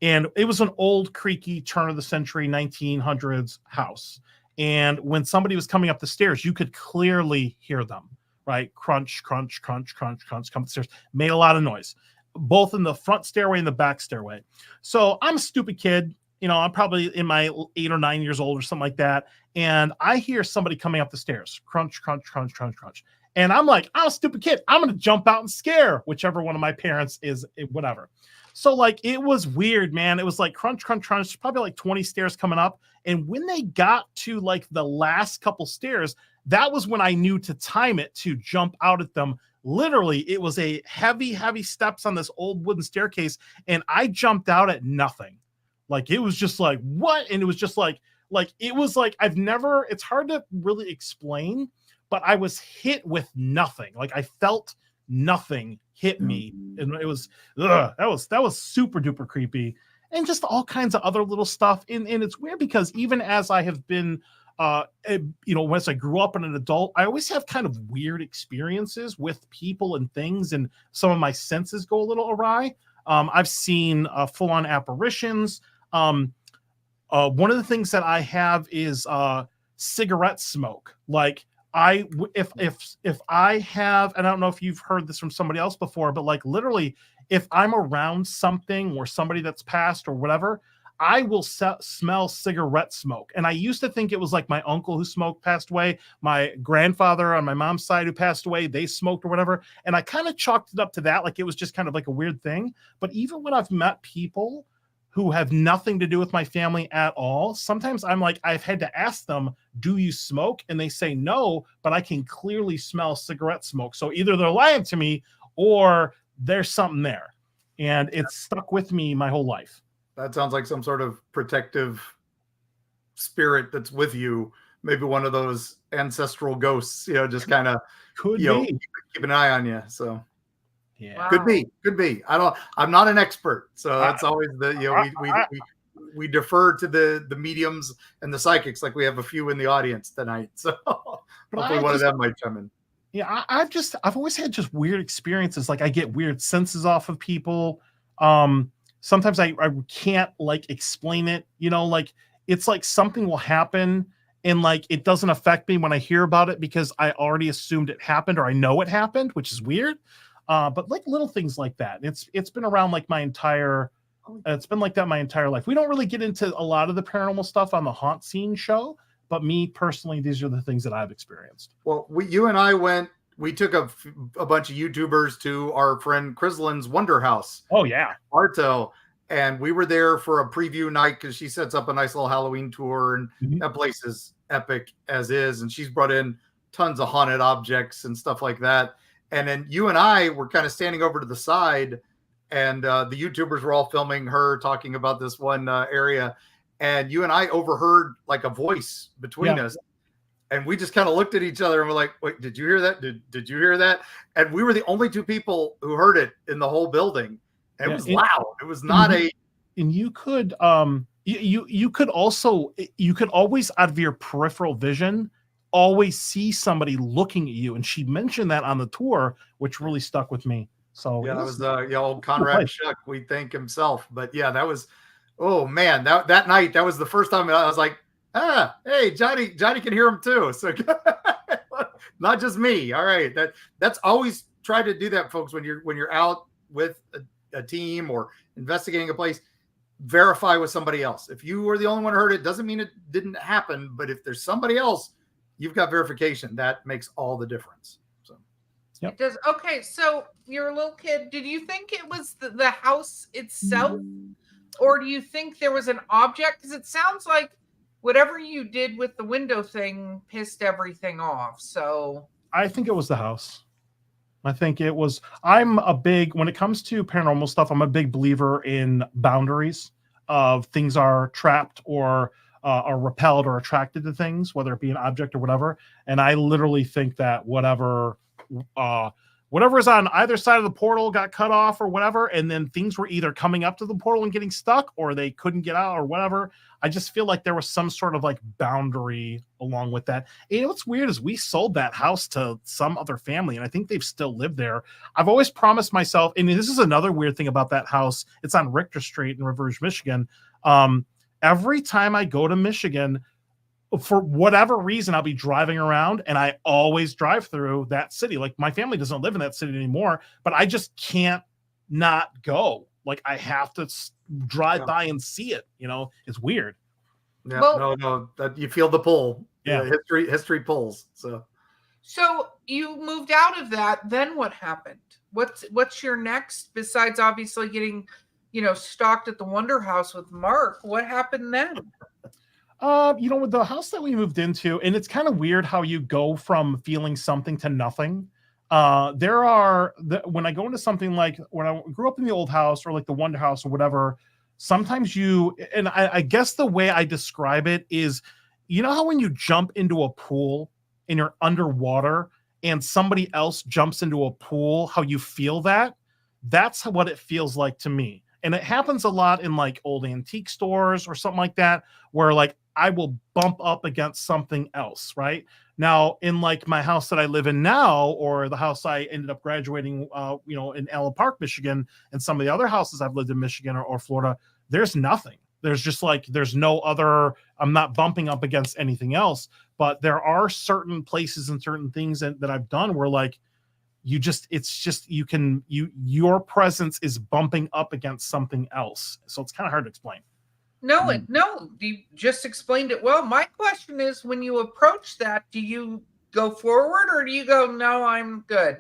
Speaker 3: And it was an old, creaky, turn of the century, 1900s house. And when somebody was coming up the stairs, you could clearly hear them, right? Crunch, crunch, crunch, crunch, crunch, come up the stairs. Made a lot of noise, both in the front stairway and the back stairway. So I'm a stupid kid. You know, I'm probably in my 8 or 9 years old or something like that. And I hear somebody coming up the stairs, crunch, crunch, crunch, crunch, crunch. And I'm like, I'm a stupid kid. I'm going to jump out and scare whichever one of my parents is, whatever. So like, it was weird, man. It was like crunch, crunch, crunch, probably like 20 stairs coming up. And when they got to like the last couple stairs, that was when I knew to time it to jump out at them. Literally, it was a heavy, heavy steps on this old wooden staircase. And I jumped out at nothing. Like, it was just like, what? And it was just like, it was like, it's hard to really explain, but I was hit with nothing. Like, I felt nothing hit me. And it was, that was super duper creepy. And just all kinds of other little stuff. And it's weird because even as I have been, once I grew up and an adult, I always have kind of weird experiences with people and things, and some of my senses go a little awry. I've seen full-on apparitions. One of the things that I have is cigarette smoke. Like, if I have, and I don't know if you've heard this from somebody else before, but like literally, if I'm around something or somebody that's passed or whatever, I will smell cigarette smoke. And I used to think it was like my uncle who smoked passed away, my grandfather on my mom's side who passed away, they smoked or whatever. And I kind of chalked it up to that, like it was just kind of like a weird thing. But even when I've met people who have nothing to do with my family at all, sometimes I'm like, I've had to ask them, do you smoke? And they say no, but I can clearly smell cigarette smoke. So either they're lying to me or there's something there. And it's stuck with me my whole life.
Speaker 1: That sounds like some sort of protective spirit that's with you. Maybe one of those ancestral ghosts, just kind of keep an eye on you. So
Speaker 3: yeah,
Speaker 2: wow.
Speaker 1: Could be. I'm not an expert, so that's always we defer to the mediums and the psychics, like we have a few in the audience tonight. So hopefully one of them might come in.
Speaker 3: Yeah, I've always had just weird experiences. Like I get weird senses off of people. Sometimes I can't like explain it, like it's like something will happen and like it doesn't affect me when I hear about it because I already assumed it happened or I know it happened, which is weird. But like little things like that. It's been around like it's been like that my entire life. We don't really get into a lot of the paranormal stuff on the Hauntscene show, but me personally, these are the things that I've experienced.
Speaker 1: Well, you and I we took a bunch of YouTubers to our friend Chrislin's Wonder House.
Speaker 3: Oh yeah.
Speaker 1: Bronto. And we were there for a preview night because she sets up a nice little Halloween tour, and that place is epic as is. And she's brought in tons of haunted objects and stuff like that. And then you and I were kind of standing over to the side, and the YouTubers were all filming her talking about this one area. And you and I overheard like a voice between us. And we just kind of looked at each other and we're like, wait, did you hear that? Did you hear that? And we were the only two people who heard it in the whole building. And it was loud. It was not and
Speaker 3: you could you could always out of your peripheral vision always see somebody looking at you. And she mentioned that on the tour, which really stuck with me. So
Speaker 1: yeah, that was old Conrad Shuck, we thank himself. But yeah, that was, oh man, that night, that was the first time I was like, hey, Johnny can hear him too. So not just me. All right. That's always try to do that, folks, when you're out with a team or investigating a place, verify with somebody else. If you were the only one who heard it, doesn't mean it didn't happen. But if there's somebody else, you've got verification. That makes all the difference. So
Speaker 2: it does. Okay. So you're a little kid. Did you think it was the house itself? Or do you think there was an object? Because it sounds like whatever you did with the window thing pissed everything off. So
Speaker 3: I think it was the house. I think it was, when it comes to paranormal stuff, I'm a big believer in boundaries of things are trapped or are repelled or attracted to things, whether it be an object or whatever. And I literally think that whatever is on either side of the portal got cut off or whatever, and then things were either coming up to the portal and getting stuck or they couldn't get out or whatever. I just feel like there was some sort of like boundary along with that. And what's weird is we sold that house to some other family, and I think they've still lived there. I've always promised myself, and this is another weird thing about that house. It's on Richter Street in River's, Michigan. Every time I go to Michigan, for whatever reason, I'll be driving around and I always drive through that city. Like my family doesn't live in that city anymore, but I just can't not go. Like I have to drive by and see it. It's weird.
Speaker 1: Yeah, no, that you feel the pull.
Speaker 3: Yeah,
Speaker 1: history pulls.
Speaker 2: So you moved out of that. Then what happened? What's your next besides obviously getting, stalked at the Wonder House with Mark? What happened then?
Speaker 3: With the house that we moved into, and it's kind of weird how you go from feeling something to nothing. When I go into something like when I grew up in the old house or like the Wonder House or whatever, sometimes I guess the way I describe it is, how when you jump into a pool and you're underwater and somebody else jumps into a pool, how you feel that's what it feels like to me. And it happens a lot in like old antique stores or something like that, where like I will bump up against something else, right? Now, in like my house that I live in now, or the house I ended up graduating, in Allen Park, Michigan, and some of the other houses I've lived in Michigan or Florida, there's nothing. There's just like, there's no other, I'm not bumping up against anything else, but there are certain places and certain things that I've done where like, your presence is bumping up against something else. So it's kind of hard to explain.
Speaker 2: No, you just explained it well. My question is, when you approach that, do you go forward or do you go, no, I'm good?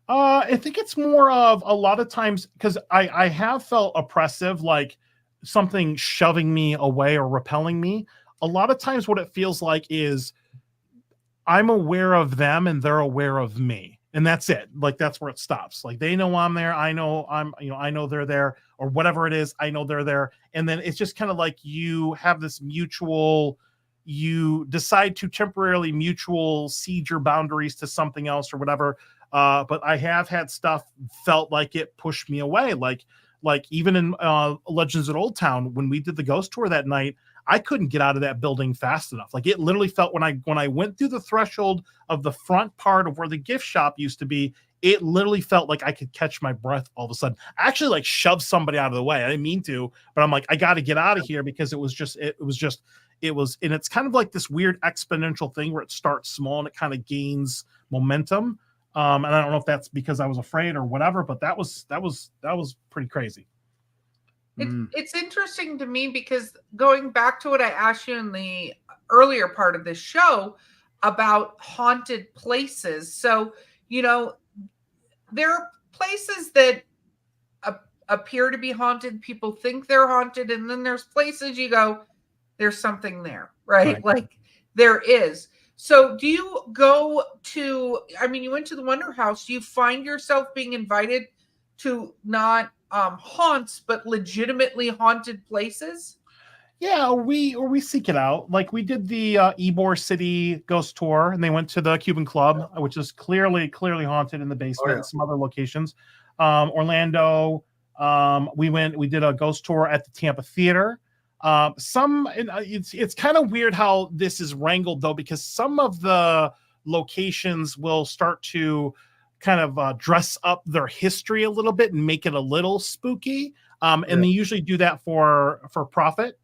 Speaker 3: I think it's more of a lot of times, because I have felt oppressive, like something shoving me away or repelling me. A lot of times what it feels like is I'm aware of them and they're aware of me. And that's it. Like, that's where it stops. Like, they know I'm there. I know I know they're there, or whatever it is. I know they're there. And then it's just kind of like you have this you decide to temporarily mutual cede your boundaries to something else or whatever. But I have had stuff felt like it pushed me away. Like even in Legends at Old Town, when we did the ghost tour that night, I couldn't get out of that building fast enough. Like, it literally felt when I went through the threshold of the front part of where the gift shop used to be, it literally felt like I could catch my breath all of a sudden. I actually like shoved somebody out of the way. I didn't mean to, but I'm like, I got to get out of here, because it was, and it's kind of like this weird exponential thing where it starts small and it kind of gains momentum. And I don't know if that's because I was afraid or whatever, but that was pretty crazy.
Speaker 2: It's interesting to me, because going back to what I asked you in the earlier part of this show about haunted places. So, there are places that appear to be haunted. People think they're haunted. And then there's places you go, there's something there, right? Like, there is. So do you go to, you went to the Wonder House. Do you find yourself being invited to not haunts, but legitimately haunted places?
Speaker 3: Yeah, we seek it out. Like, we did the Ybor City ghost tour, and they went to the Cuban Club, which is clearly haunted in the basement. And some other locations. Orlando, we did a ghost tour at the Tampa Theater. It's kind of weird how this is wrangled, though, because some of the locations will start to kind of dress up their history a little bit and make it a little spooky. And they usually do that for profit,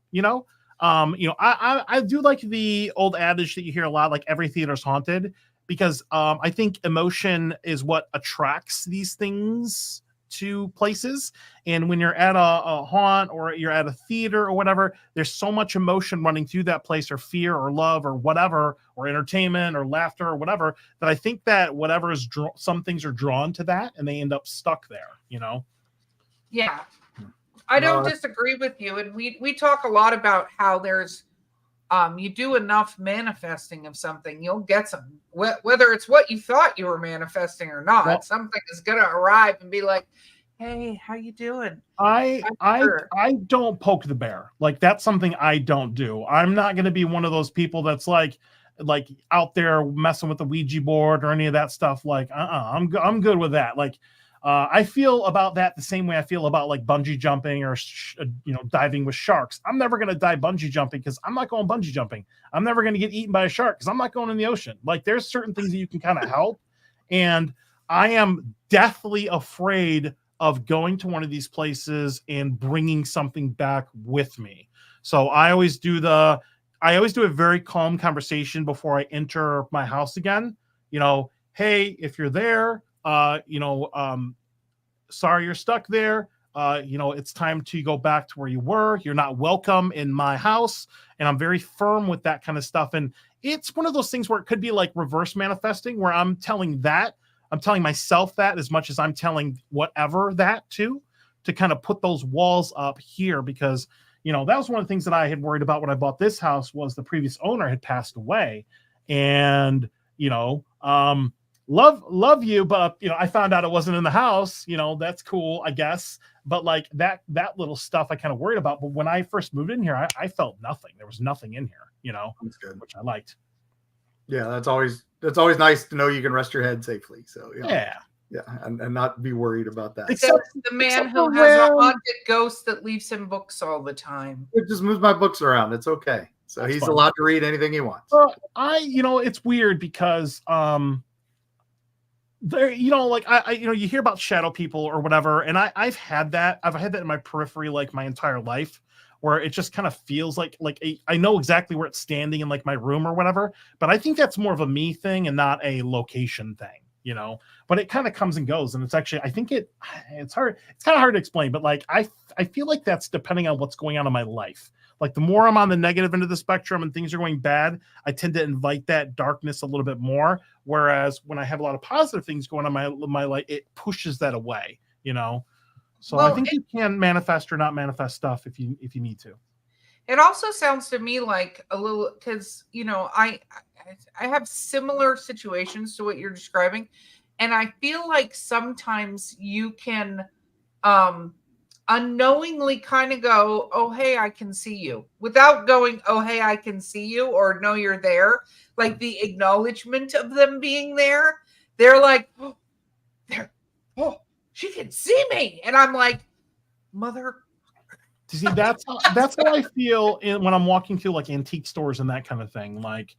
Speaker 3: I do like the old adage that you hear a lot, like every theater's haunted, because I think emotion is what attracts these things to places. And when you're at a haunt, or you're at a theater or whatever, there's so much emotion running through that place, or fear or love or whatever, or entertainment or laughter or whatever, that I think that whatever is some things are drawn to that and they end up stuck there,
Speaker 2: Yeah, I don't disagree with you. And we talk a lot about how there's you do enough manifesting of something, you'll get some, whether it's what you thought you were manifesting or not, something is going to arrive and be like, hey, how you doing?
Speaker 3: I don't poke the bear. Like, that's something I don't do. I'm not going to be one of those people that's like out there messing with the Ouija board or any of that stuff. Like, I'm good with that. Like, I feel about that the same way I feel about like bungee jumping or diving with sharks. I'm never going to die bungee jumping because I'm not going bungee jumping. I'm never going to get eaten by a shark because I'm not going in the ocean. Like, there's certain things that you can kind of help, and I am deathly afraid of going to one of these places and bringing something back with me. So I always do a very calm conversation before I enter my house again. Hey, if you're there, sorry you're stuck there. It's time to go back to where you were. You're not welcome in my house. And I'm very firm with that kind of stuff. And it's one of those things where it could be like reverse manifesting, where I'm telling myself that as much as I'm telling whatever that to kind of put those walls up here, because, that was one of the things that I had worried about when I bought this house, was the previous owner had passed away. And, love you, but I found out it wasn't in the house. That's cool, I guess. But like that little stuff I kind of worried about. But when I first moved in here, I felt nothing. There was nothing in here,
Speaker 1: That's good.
Speaker 3: Which I liked.
Speaker 1: Yeah, that's always nice to know you can rest your head safely. So yeah, and not be worried about that.
Speaker 2: Except the man who has a haunted ghost that leaves him books all the time.
Speaker 1: It just moves my books around. It's okay. So that's he's fun. Allowed to read anything he wants.
Speaker 3: It's weird because there, you hear about shadow people or whatever, and I've had that in my periphery like my entire life, where it just kind of feels like I know exactly where it's standing in like my room or whatever, but I think that's more of a me thing and not a location thing, you know. But it kind of comes and goes, and it's actually, I think it's kind of hard to explain, but like I feel like that's depending on what's going on in my life. Like the more I'm on the negative end of the spectrum and things are going bad, I tend to invite that darkness a little bit more. Whereas when I have a lot of positive things going on in my life, it pushes that away, you know? So I think you can manifest or not manifest stuff if you need to.
Speaker 2: It also sounds to me like a little, because, you know, I have similar situations to what you're describing. And I feel like sometimes you can, unknowingly kind of go, oh, hey, I can see you, without going, oh, hey, I can see you, or no, you're there. Like the acknowledgement of them being there. They're like, oh, she can see me. And I'm like, mother.
Speaker 3: See, that's how I feel when I'm walking through like antique stores and that kind of thing. Like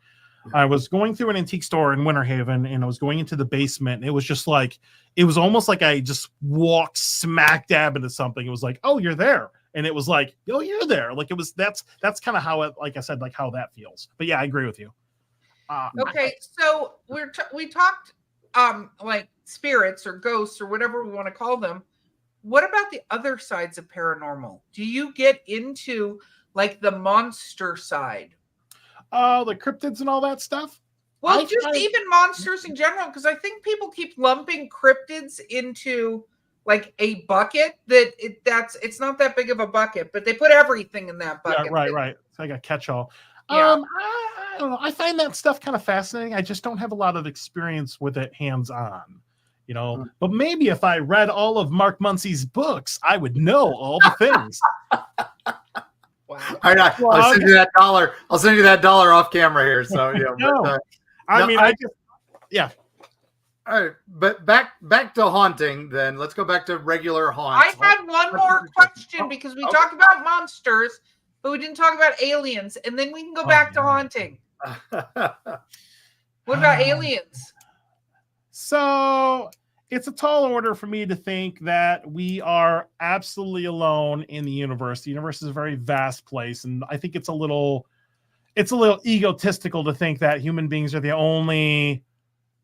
Speaker 3: I was going through an antique store in Winter Haven and I was going into the basement. And it was just like, it was almost like I just walked smack dab into something. It was like, oh, you're there. And it was like, oh, you're there. Like it was, that's kind of how it, like I said, like how that feels. But yeah, I agree with you.
Speaker 2: Okay. So we talked like spirits or ghosts or whatever we want to call them. What about the other sides of paranormal? Do you get into like the monster side?
Speaker 3: The cryptids and all that stuff.
Speaker 2: Well, even monsters in general, because I think people keep lumping cryptids into like a bucket it's not that big of a bucket, but they put everything in that bucket.
Speaker 3: Yeah, right. It's like a catch-all.
Speaker 2: Yeah.
Speaker 3: I don't know. I find that stuff kind of fascinating. I just don't have a lot of experience with it hands-on, you know. But maybe if I read all of Mark Muncie's books, I would know all the things.
Speaker 2: Wow.
Speaker 1: All right, I'll send you that $1. I'll send you that $1 off camera here. So yeah,
Speaker 3: no. Yeah.
Speaker 1: All right, but back to haunting. Then let's go back to regular haunts.
Speaker 2: I had one more question because we talked about monsters, but we didn't talk about aliens, and then we can go back to haunting. What about aliens?
Speaker 3: So it's a tall order for me to think that we are absolutely alone in the universe. The universe is a very vast place, and I think it's a little egotistical to think that human beings are the only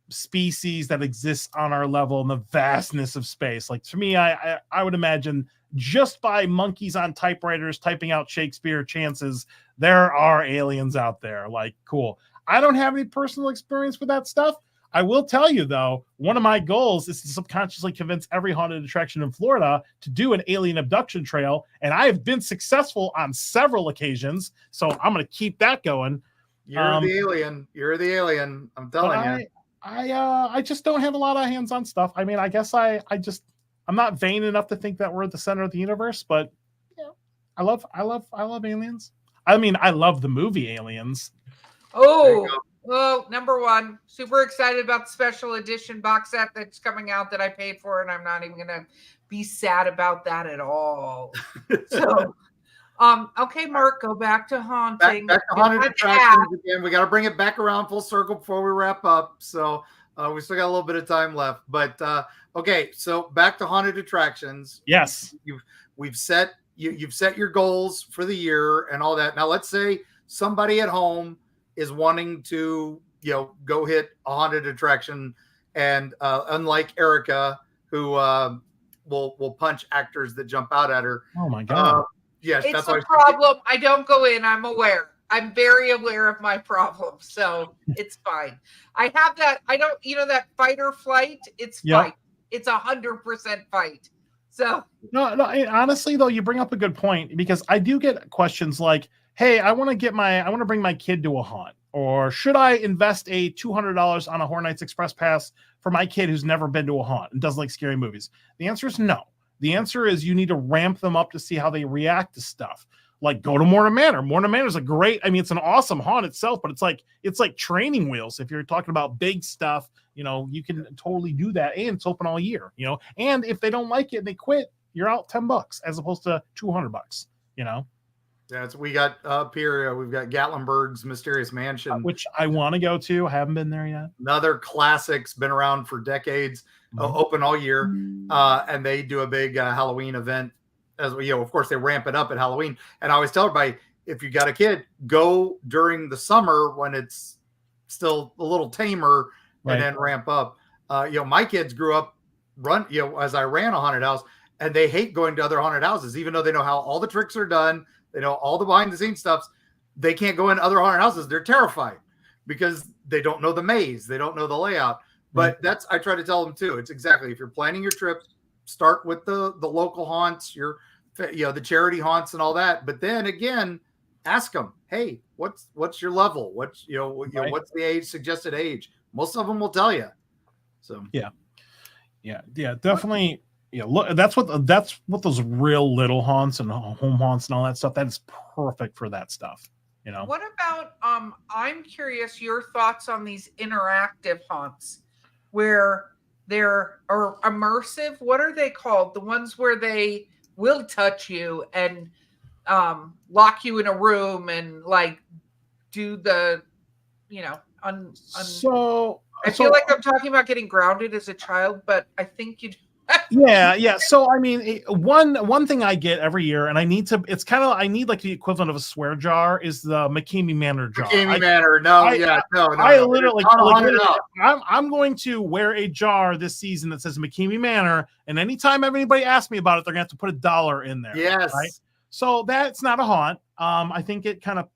Speaker 3: species that exists on our level in the vastness of space. Like to me, I would imagine just by monkeys on typewriters typing out Shakespeare chances, there are aliens out there. Like, cool. I don't have any personal experience with that stuff. I will tell you, though, one of my goals is to subconsciously convince every haunted attraction in Florida to do an alien abduction trail, and I have been successful on several occasions, so I'm going to keep that going.
Speaker 1: You're the alien. You're the alien. I'm telling you.
Speaker 3: I just don't have a lot of hands-on stuff. I mean, I guess I'm not vain enough to think that we're at the center of the universe, but yeah, I love aliens. I mean, I love the movie Aliens.
Speaker 2: Oh, well, number one, super excited about the special edition box set that's coming out that I paid for, and I'm not even gonna be sad about that at all. So, okay, Mark, go back to haunting.
Speaker 1: Back to haunted attractions again. We got to bring it back around full circle before we wrap up. So we still got a little bit of time left, but okay. So back to haunted attractions.
Speaker 3: Yes,
Speaker 1: you've set your goals for the year and all that. Now let's say somebody at home is wanting to, go hit a haunted attraction, and unlike Erica, who will punch actors that jump out at her.
Speaker 3: Oh my God.
Speaker 1: Yes,
Speaker 2: it's a problem. I don't go in. I'm aware. I'm very aware of my problem, so it's fine. I have that. I don't, that fight or flight. It's fight. It's 100% fight. So
Speaker 3: no. Honestly, though, you bring up a good point, because I do get questions like, "Hey, I want to bring my kid to a haunt, or should I invest a $200 on a Horror Nights Express pass for my kid who's never been to a haunt and doesn't like scary movies?" The answer is no. The answer is you need to ramp them up to see how they react to stuff. Like, go to Morna Manor. Morna Manor is it's an awesome haunt itself, but it's like training wheels. If you're talking about big stuff, you can totally do that, and it's open all year. And if they don't like it and they quit, you're out $10 as opposed to $200.
Speaker 1: Yeah, we got up here. We've got Gatlinburg's Mysterious Mansion,
Speaker 3: which I want to go to. I haven't been there yet.
Speaker 1: Another classic's been around for decades, open all year, and they do a big Halloween event as you know, of course, they ramp it up at Halloween. And I always tell everybody, if you got a kid, go during the summer when it's still a little tamer,
Speaker 3: Right.
Speaker 1: and then ramp up. You know, my kids grew up as I ran a haunted house, and they hate going to other haunted houses, even though they know how all the tricks are done. They know all the behind the scenes stuff. They can't go in other haunted houses. They're terrified because they don't know the maze. They don't know the layout. But I try to tell them too. It's exactly, if you're planning your trip, start with the local haunts, the charity haunts and all that. But then again, ask them, hey, what's your level? What's the age, suggested age? Most of them will tell you. So
Speaker 3: yeah, definitely. Yeah, look, that's what those real little haunts and home haunts and all that stuff. That is perfect for that stuff. You know.
Speaker 2: What about I'm curious your thoughts on these interactive haunts where they're immersive. What are they called? The ones where they will touch you and lock you in a room and like do the,
Speaker 3: So
Speaker 2: I feel like I'm talking about getting grounded as a child, but I think you.
Speaker 3: Yeah. So I mean, one thing I get every year, and I need like the equivalent of a swear jar, is the McKamey Manor jar.
Speaker 1: Manor. No.
Speaker 3: I literally, I'm going to wear a jar this season that says McKamey Manor, and anytime anybody asks me about it, they're gonna have to put $1 in there.
Speaker 1: Yes.
Speaker 3: Right. So that's not a haunt. I think it kind of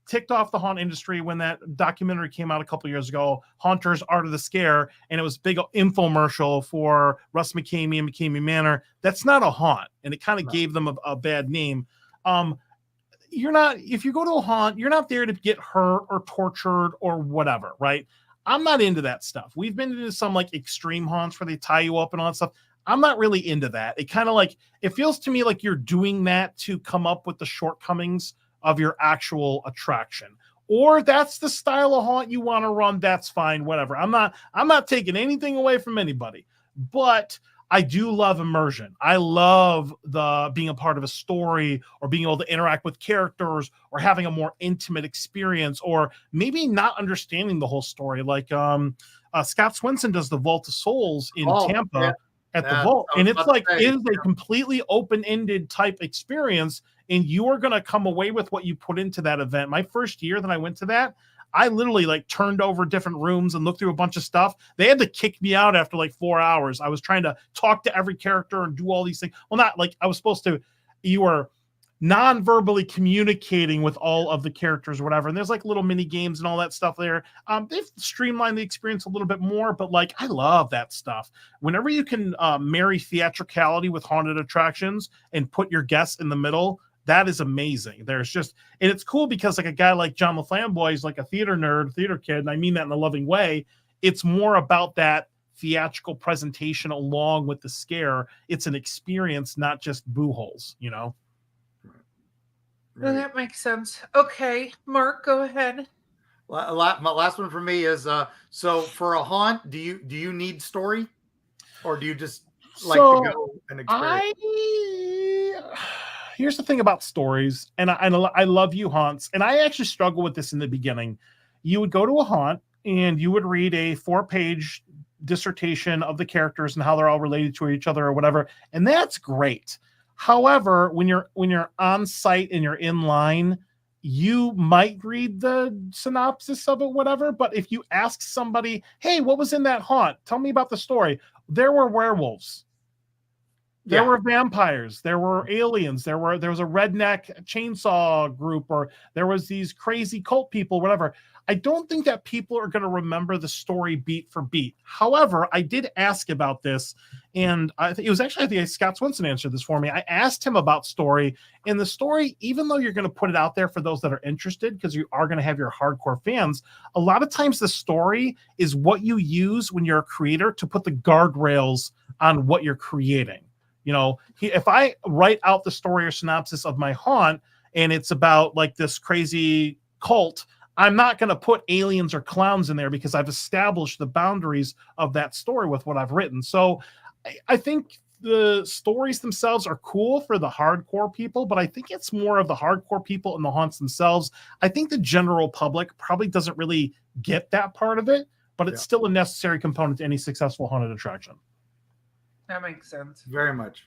Speaker 3: ticked off the haunt industry when that documentary came out a couple years ago, Haunters Art of the Scare, and it was a big infomercial for Russ McKamey and McKamey Manor. That's not a haunt, and it kind of gave them a bad name. If you go to a haunt, you're not there to get hurt or tortured or whatever, right? I'm not into that stuff. We've been into some like extreme haunts where they tie you up and all that stuff. I'm not really into that. It kind of like, it feels to me like you're doing that to come up with the shortcomings of your actual attraction, or that's the style of haunt you want to run. That's fine, whatever. I'm not taking anything away from anybody, but I do love immersion. I love being a part of a story, or being able to interact with characters, or having a more intimate experience, or maybe not understanding the whole story. Like Scott Swenson does the Vault of Souls in Tampa at the Vault, and it's like it is a completely open-ended type experience. And you are going to come away with what you put into that event. My first year that I went to that, I literally like turned over different rooms and looked through a bunch of stuff. They had to kick me out after like 4 hours. I was trying to talk to every character and do all these things. Well, not like I was supposed to. You were non-verbally communicating with all of the characters or whatever. And there's like little mini games and all that stuff there. They've streamlined the experience a little bit more, but like, I love that stuff. Whenever you can marry theatricality with haunted attractions and put your guests in the middle, that is amazing. And it's cool because like a guy like John LaFlamboy is like a theater nerd, theater kid, and I mean that in a loving way. It's more about that theatrical presentation along with the scare. It's an experience, not just boo holes, you know?
Speaker 2: Well, that makes sense. Okay, Mark, go ahead.
Speaker 1: My last one for me is so for a haunt, do you need story, or do you just like to go and experience?
Speaker 3: Here's the thing about stories, and I love you haunts, and I actually struggle with this in the beginning. You would go to a haunt and you would read a 4-page dissertation of the characters and how they're all related to each other or whatever, and that's great. However, when you're on site and you're in line, you might read the synopsis of it, whatever. But if you ask somebody, hey, what was in that haunt? Tell me about the story. There were werewolves. There were vampires, there were aliens, there was a redneck chainsaw group, or there was these crazy cult people, whatever. I don't think that people are going to remember the story beat for beat. However, I did ask about this, and I think Scott Swenson answered this for me. I asked him about story, and the story, even though you're going to put it out there for those that are interested, because you are going to have your hardcore fans, a lot of times the story is what you use when you're a creator to put the guardrails on what you're creating. You know, if I write out the story or synopsis of my haunt and it's about like this crazy cult, I'm not going to put aliens or clowns in there because I've established the boundaries of that story with what I've written. So I think the stories themselves are cool for the hardcore people, but I think it's more of the hardcore people and the haunts themselves. I think the general public probably doesn't really get that part of it, but it's still a necessary component to any successful haunted attraction.
Speaker 2: That makes sense.
Speaker 1: Very much.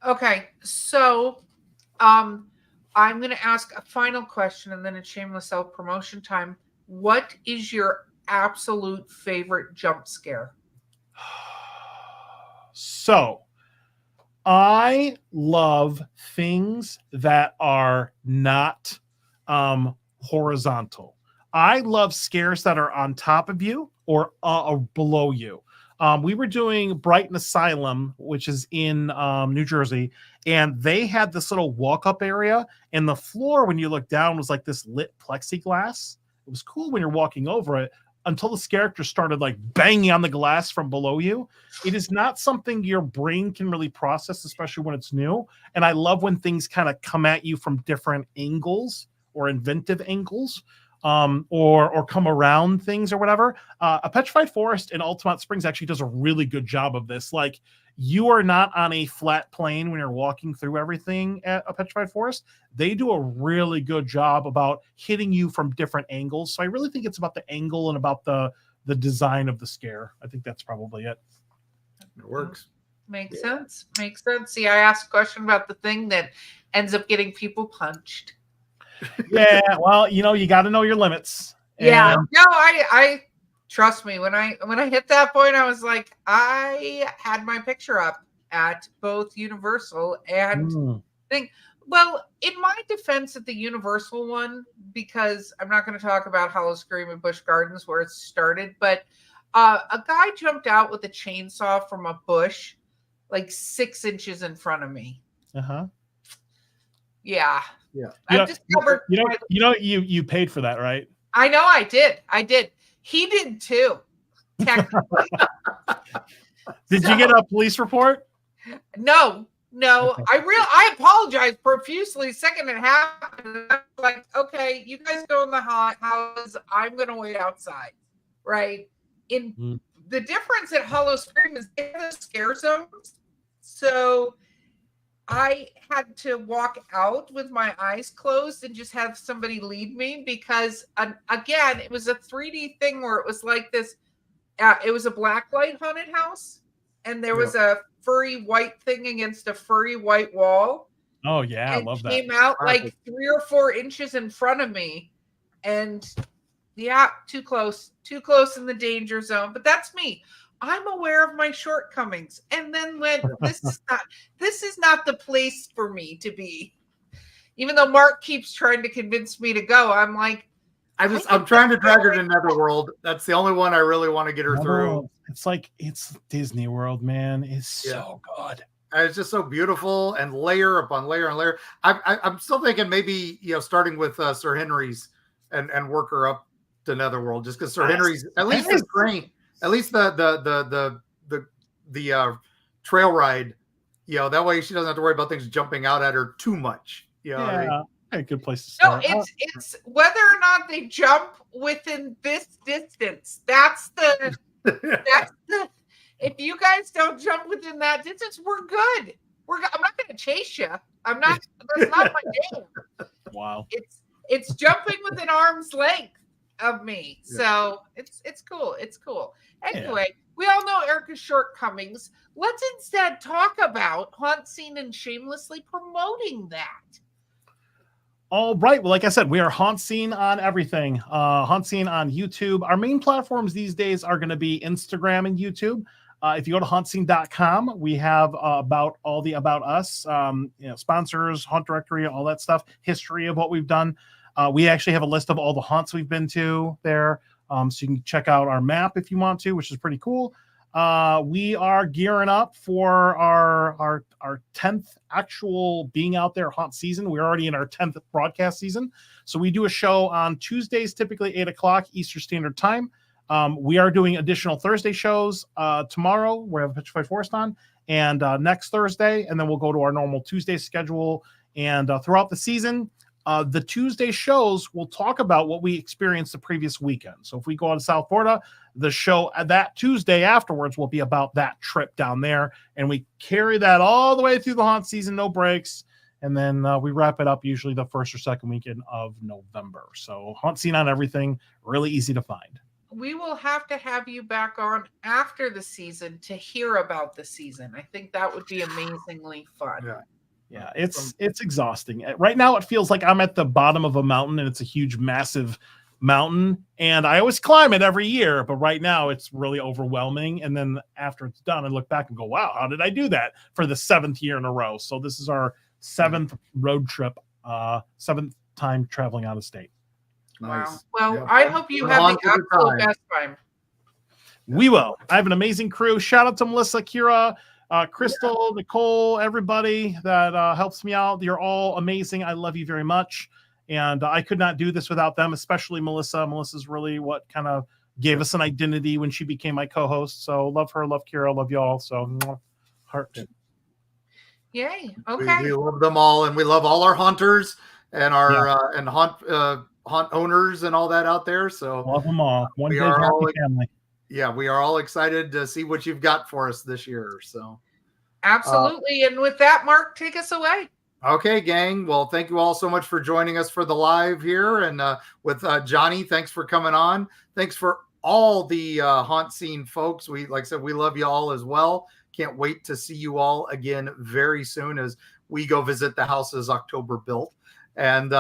Speaker 2: Okay, so I'm going to ask a final question and then a shameless self-promotion time. What is your absolute favorite jump scare?
Speaker 3: So I love things that are not horizontal. I love scares that are on top of you or below you. We were doing Brighton Asylum, which is in New Jersey, and they had this little walk-up area, and the floor, when you look down, was like this lit plexiglass. It was cool when you're walking over it until the character started like banging on the glass from below you. It is not something your brain can really process, especially when it's new. And I love when things kind of come at you from different angles or inventive angles, or come around things or whatever. A Petrified Forest in Altamont Springs actually does a really good job of this. Like, you are not on a flat plane when you're walking through everything at a Petrified Forest. They do a really good job about hitting you from different angles. So I really think it's about the angle and about the design of the scare. I think that's probably it.
Speaker 1: It works.
Speaker 2: Makes sense. Makes sense. See, I asked a question about the thing that ends up getting people punched.
Speaker 3: Yeah, well, you got to know your limits.
Speaker 2: Yeah. No, I trust me. When I hit that point, I was like, I had my picture up at both Universal and thing. Well, in my defense at the Universal one, because I'm not going to talk about Hollow Scream and Busch Gardens where it started, but a guy jumped out with a chainsaw from a bush like 6 inches in front of me. Yeah.
Speaker 3: I discovered you paid for that, right?
Speaker 2: I know I did. He did too. Technically.
Speaker 3: Did you get a police report?
Speaker 2: No. I apologize profusely. Second it happened, I was like, okay, you guys go in the house. I'm gonna wait outside. Right. The difference at Hollow Scream is they have scare zones. So I had to walk out with my eyes closed and just have somebody lead me because, again, it was a 3D thing where it was like this. It was a blacklight haunted house, and there was a furry white thing against a furry white wall.
Speaker 3: Oh, yeah, I love that.
Speaker 2: Came out like 3 or 4 inches in front of me, and too close in the danger zone. But that's me. I'm aware of my shortcomings, and then when this is not the place for me to be. Even though Mark keeps trying to convince me to go, I'm like,
Speaker 1: I'm trying to drag her to Netherworld. That's the only one I really want to get her through.
Speaker 3: It's like it's Disney World, man. It's so good.
Speaker 1: And it's just so beautiful, and layer upon layer and layer. I'm still thinking maybe starting with Sir Henry's and work her up to Netherworld, just because Sir Henry's at least the train. At least the trail ride, that way she doesn't have to worry about things jumping out at her too much.
Speaker 3: A good place to start.
Speaker 2: No, it's whether or not they jump within this distance. That's the if you guys don't jump within that distance, we're good. I'm not going to chase you. I'm not. That's not my game.
Speaker 3: Wow.
Speaker 2: It's jumping within arm's length of me. So it's cool. It's cool. Anyway, we all know Erica's shortcomings. Let's instead talk about Hauntscene and shamelessly promoting that.
Speaker 3: All right. Well, like I said, we are Hauntscene on everything. Hauntscene on YouTube. Our main platforms these days are going to be Instagram and YouTube. If you go to hauntscene.com, we have about us, sponsors, haunt directory, all that stuff, history of what we've done. We actually have a list of all the haunts we've been to there. So you can check out our map if you want to, which is pretty cool. We are gearing up for our 10th actual being out there haunt season. We're already in our 10th broadcast season. So we do a show on Tuesdays, typically 8:00 Eastern Standard Time. We are doing additional Thursday shows tomorrow. We have Petrified Forest on, and next Thursday, and then we'll go to our normal Tuesday schedule. And throughout the season, the Tuesday shows will talk about what we experienced the previous weekend. So if we go to South Florida, the show that Tuesday afterwards will be about that trip down there. And we carry that all the way through the haunt season, no breaks. And then we wrap it up usually the first or second weekend of November. So Hauntscene on everything, really easy to find.
Speaker 2: we will have to have you back on after the season to hear about the season. I think that would be amazingly fun.
Speaker 3: Yeah, it's exhausting. Right now it feels like I'm at the bottom of a mountain and it's a huge, massive mountain. And I always climb it every year, but right now it's really overwhelming. And then after it's done, I look back and go, wow, how did I do that for the 7th year in a row? So this is our 7th road trip, 7th time traveling out of state.
Speaker 2: Wow.
Speaker 1: Nice.
Speaker 2: Well,
Speaker 1: Yeah.
Speaker 2: I hope you have the absolute best time.
Speaker 3: We will. I have an amazing crew. Shout out to Melissa, Kira, Crystal, Nicole, everybody that helps me out. You're all amazing. I love you very much. And I could not do this without them, especially Melissa. Melissa's really what kind of gave us an identity when she became my co-host. So love her, love Kira, love y'all. So heart.
Speaker 2: Yay. Okay.
Speaker 1: We love them all, and we love all our haunters and our and haunt owners and all that out there. So
Speaker 3: love them all. One big
Speaker 1: happy
Speaker 3: family.
Speaker 1: Yeah, we are all excited to see what you've got for us this year. So
Speaker 2: absolutely. And with that, Mark, take us away.
Speaker 1: Okay, gang. Well, thank you all so much for joining us for the live here. And with Johnny, thanks for coming on. Thanks for all the Hauntscene folks. Like I said, we love you all as well. Can't wait to see you all again very soon as we go visit the houses October built. And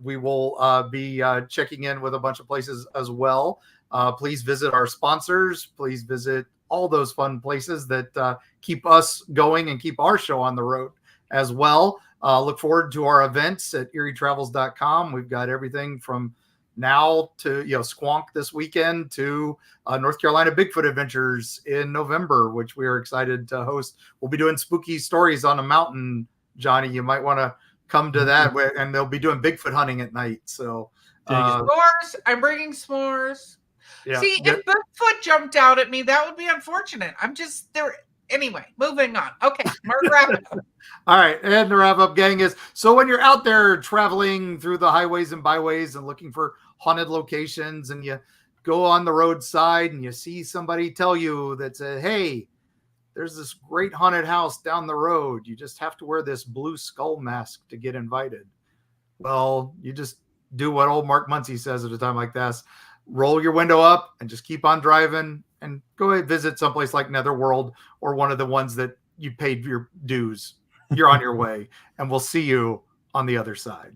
Speaker 1: we will be checking in with a bunch of places as well. Please visit our sponsors. Please visit all those fun places that keep us going and keep our show on the road as well. Look forward to our events at eerietravels.com. We've got everything from now to Squonk this weekend to North Carolina Bigfoot Adventures in November, which we are excited to host. We'll be doing spooky stories on a mountain, Johnny. You might want to come to that, and they'll be doing Bigfoot hunting at night. So
Speaker 2: s'mores. I'm bringing s'mores.
Speaker 1: Yeah.
Speaker 2: See, if Bigfoot jumped out at me, that would be unfortunate. I'm just there. Anyway, moving on. Okay, Mark, wrap it up.
Speaker 1: All right, and the wrap up, gang, is so when you're out there traveling through the highways and byways and looking for haunted locations, and you go on the roadside and you see somebody tell you that says, hey, there's this great haunted house down the road. You just have to wear this blue skull mask to get invited. Well, you just do what old Mark Muncie says at a time like this. Roll your window up and just keep on driving and go ahead and visit someplace like Netherworld or one of the ones that you paid your dues. You're on your way, and we'll see you on the other side.